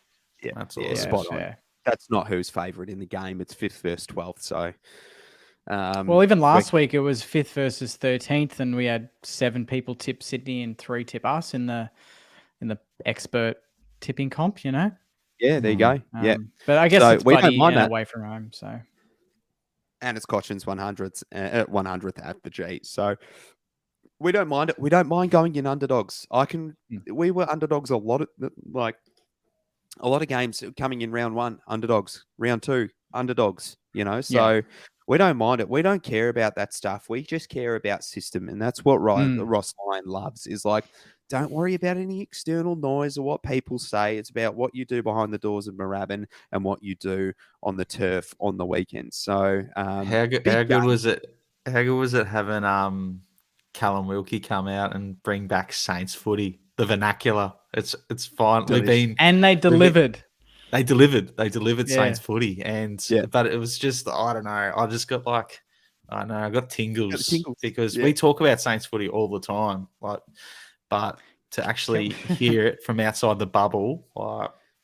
yeah, That's all yeah, it is. spot on. fair. That's not who's favourite in the game. It's 5th versus 12th. So, Well, even we're- last week it was 5th versus 13th, and we had 7 people tip Sydney and 3 tip us in the expert tipping comp. You know. yeah, there you go. Yeah. But I guess So it's we don't buddy mind and that. away from home. So And it's Cochin's 100th at the G. So we don't mind it. We don't mind going in underdogs. We were underdogs a lot of games coming in round 1, underdogs, round 2, underdogs, so we don't mind it. We don't care about that stuff. We just care about system. And that's what Ross Lyon loves is like, don't worry about any external noise or what people say. It's about what you do behind the doors of Moorabbin and what you do on the turf on the weekend. So how good was it? How good was it having Callum Wilkie come out and bring back Saints footy, the vernacular? It's finally been, and they delivered. They delivered Yeah. Saints footy, but it was just, I don't know. I just got like, I don't know, I got tingles because we talk about Saints footy all the time, but to actually hear it from outside the bubble,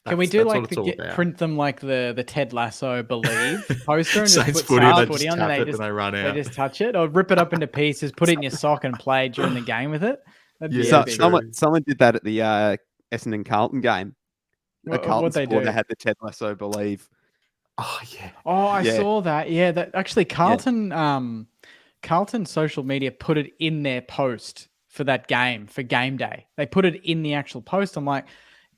can we do like print them like the Ted Lasso Believe poster and just Saints put footy, Saints they footy just on tap and it and they run out. They just touch it or rip it up into pieces, put it in your sock and play during the game with it. That'd be epic. Someone did that at the Essendon Carlton game. A Carlton supporter had the Ted Lasso Believe. Oh yeah. Oh, I saw that. Yeah, that actually Carlton Carlton social media put it in their post for that game, for game day. They put it in the actual post. I'm like,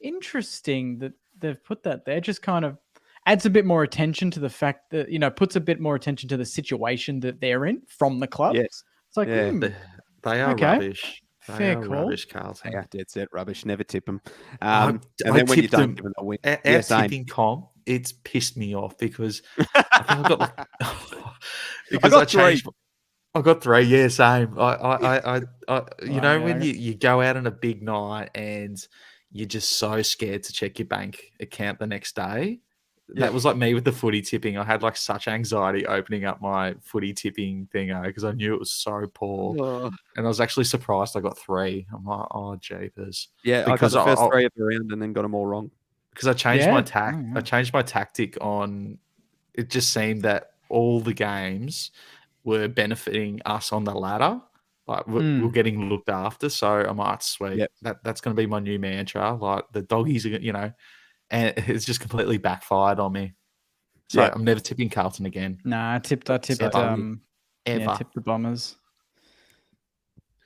interesting that they've put that there. Just kind of adds a bit more attention to the fact that, puts a bit more attention to the situation that they're in from the club. Yes. It's like, they are rubbish. Fair call. Rubbish, Carlton. They are dead set rubbish. Never tip them. And then when you don't give them a win, our tipping comp, it's pissed me off because I think I got because I changed. I got 3. Yeah, same. When you go out on a big night and you're just so scared to check your bank account the next day. That was like me with the footy tipping. I had like such anxiety opening up my footy tipping thing because I knew it was so poor. And I was actually surprised I got 3. I'm like, oh, jeepers. Yeah, because I got the first 3 of the round and then got them all wrong. Because I changed my I changed my tactic on. It just seemed that all the games were benefiting us on the ladder. Like we're getting looked after. So I'm like, sweet. Yep. That's going to be my new mantra. Like the doggies are, and it's just completely backfired on me. So I'm never tipping Carlton again. Nah, I tipped ever. Tipped the Bombers.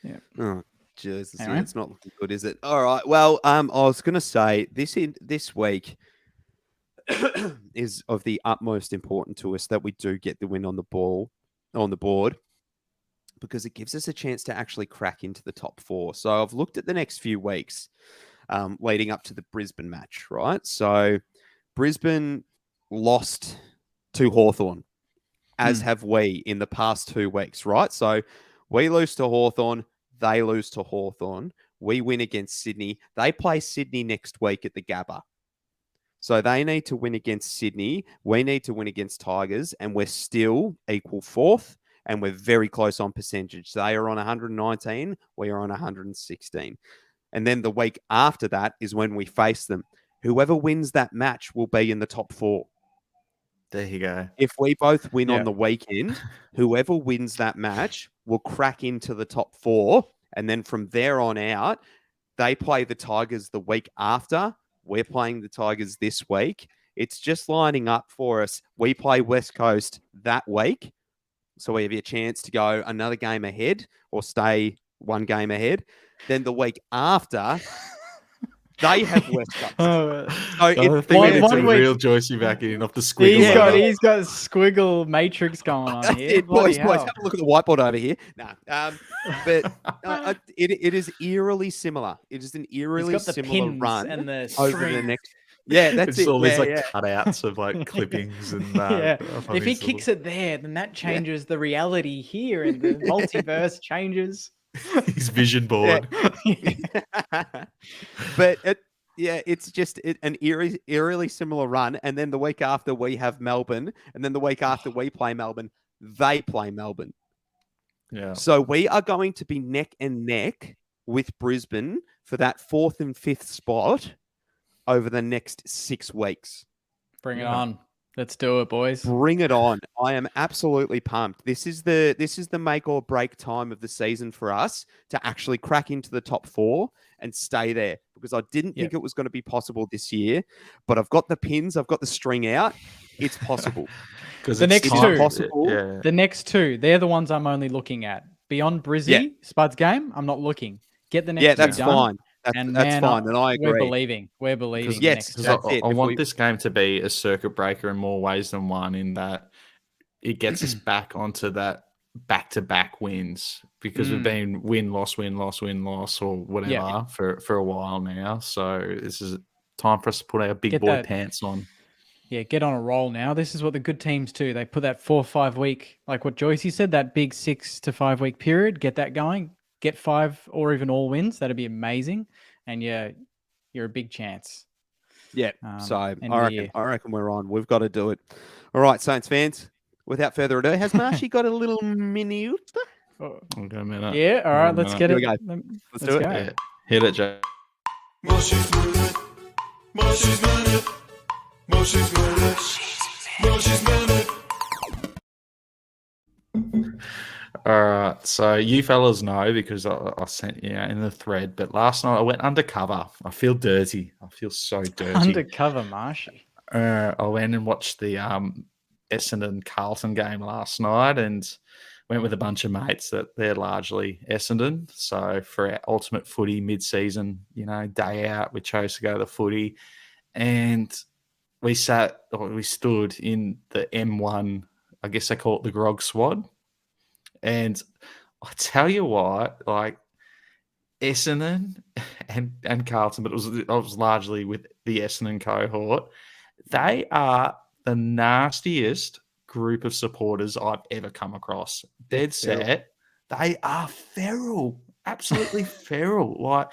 Yeah. Oh, Jesus. Anyway. It's not looking good, is it? All right. Well, I was going to say this week is of the utmost importance to us that we do get the win on the board, because it gives us a chance to actually crack into the top 4. So I've looked at the next few weeks leading up to the Brisbane match, right? So Brisbane lost to Hawthorn, as have we in the past 2 weeks, right? So we lose to Hawthorn, they lose to Hawthorn, we win against Sydney. They play Sydney next week at the Gabba. So they need to win against Sydney. We need to win against Tigers, and we're still equal 4th, and we're very close on percentage. They are on 119. We are on 116. And then the week after that is when we face them. Whoever wins that match will be in the top 4. There you go. If we both win on the weekend, whoever wins that match will crack into the top 4. And then from there on out, they play the Tigers the week after. We're playing the Tigers this week. It's just lining up for us. We play West Coast that week. So we have a chance to go another game ahead or stay 1 game ahead. Then the week after, they have West Coast. I think we need some real Joycey back in off the squiggle. He's got squiggle matrix going on here. boys, have a look at the whiteboard over here. But it is eerily similar. It is an eerily similar run and the over the next. Yeah, that's it's all these cutouts of clippings and if he kicks it there, then that changes the reality here, and the multiverse changes. His vision board. But it's just an eerily similar run. And then the week after we have Melbourne, and then the week after we play Melbourne, they play Melbourne. Yeah. So we are going to be neck and neck with Brisbane for that 4th and 5th spot over the next 6 weeks. Bring it on. Let's do it, boys. Bring it on. I am absolutely pumped. This is the make or break time of the season for us to actually crack into the top 4 and stay there, because I didn't think it was going to be possible this year, but I've got the pins, I've got the string out. It's possible. Because The next two, possible. Yeah. the next two, they're the ones I'm only looking at. Beyond Brizzy, Spud's game, I'm not looking. Get the next two that's done. fine. That's fine, and I agree. We're believing. We're believing. Yes, Because that's I it. want this game to be a circuit breaker in more ways than one, in that it gets us back onto that back-to-back wins, because we've been win, loss, or whatever for a while now. So this is time for us to put our big boy pants on. Yeah, get on a roll now. This is what the good teams do. They put that 4 or 5 week, like what Joycey said, that big 6 to 5 week period. Get that going. Get 5 or even all wins. That'd be amazing. And yeah, you're a big chance. Yeah. So I year. reckon we're on. We've got to do it. All right, Saints fans. Without further ado, has Marshy got a little minute? Okay, a minute. Yeah. All right. Let's get Here it. we go. Let's do it. Go. Yeah. Hit it, Jay. Marshy's minute. Marshy's minute. Marshy's minute. Marshy's minute. All right, so you fellas know, because I sent you in the thread, but last night I went undercover. I feel dirty. I feel so dirty. Undercover, Marshy. I went and watched the Essendon Carlton game last night, and went with a bunch of mates that they're largely Essendon. So for our ultimate footy mid-season, day out, we chose to go to the footy, and we stood in the M1. I guess they call it the Grog Swad. And I tell you what, like Essendon and Carlton, but I was largely with the Essendon cohort. They are the nastiest group of supporters I've ever come across. Dead set. They are feral, absolutely feral. Like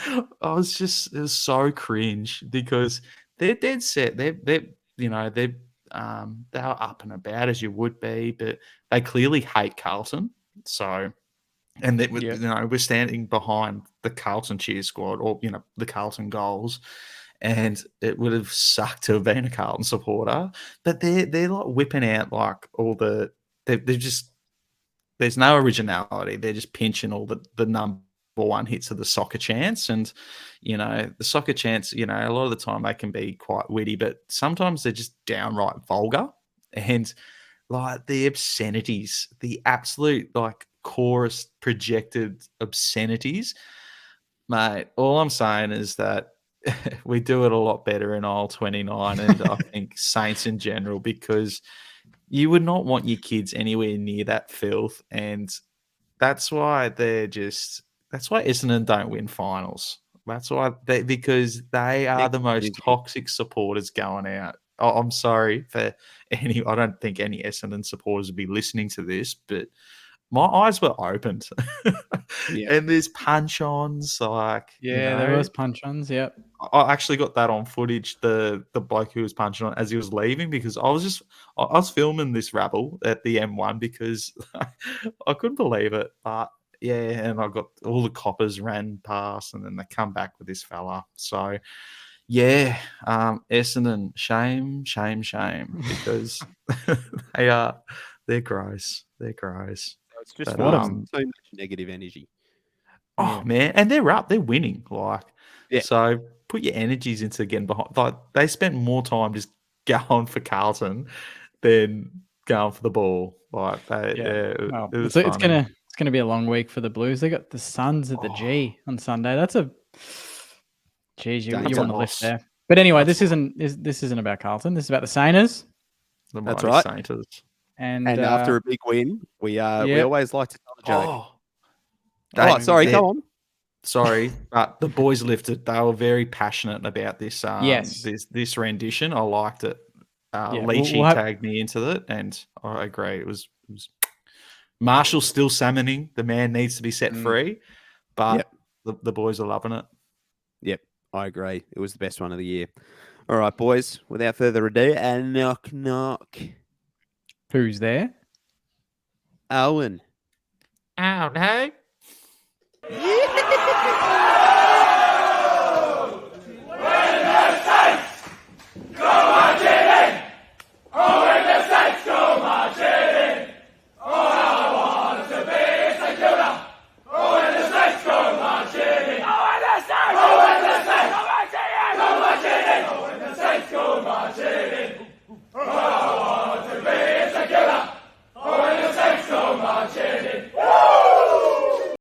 it was so cringe, because they're dead set. They're up and about as you would be, but they clearly hate Carlton. So, and we're standing behind the Carlton cheer squad, or the Carlton goals, and it would have sucked to have been a Carlton supporter. But they're like whipping out like all they're just, there's no originality. They're just pinching all the number one hits of the soccer chants, and the soccer chants, a lot of the time they can be quite witty, but sometimes they're just downright vulgar. And like the obscenities, the absolute like chorus projected obscenities, mate, all I'm saying is that we do it a lot better in aisle 29, and I think Saints in general, because you would not want your kids anywhere near that filth, and that's why Essendon don't win finals. That's why because they are the most toxic supporters going out. I'm sorry for any. I don't think any Essendon supporters would be listening to this, but my eyes were opened. And there's punch-ons, like there was punch-ons. Yep. I actually got that on footage. The bloke who was punching on as he was leaving, because I was filming this rabble at the M1 because I couldn't believe it. But yeah, and I got all the coppers ran past, and then they come back with this fella. So yeah, Essendon, shame, because they're gross. They're gross. It's just But, so much negative energy. Oh man, and they're up, they're winning. So put your energies into getting behind. Like they spent more time just going for Carlton than going for the ball. It's gonna be a long week for the Blues. They got the Suns at the G on Sunday. That's a geez, you want to lift there. But anyway, this isn't about Carlton. This is about the Sainers. That's right. Sainters. And after a big win, we always like to tell a joke. Sorry, go on. Sorry, but the boys lifted. They were very passionate about this. This rendition, I liked it. Leachy tagged me into it, and I agree. It was Marshall's still salmoning. The man needs to be set free, but the boys are loving it. Yep, I agree. It was the best one of the year. All right, boys. Without further ado, and knock. Who's there? Owen. Oh no.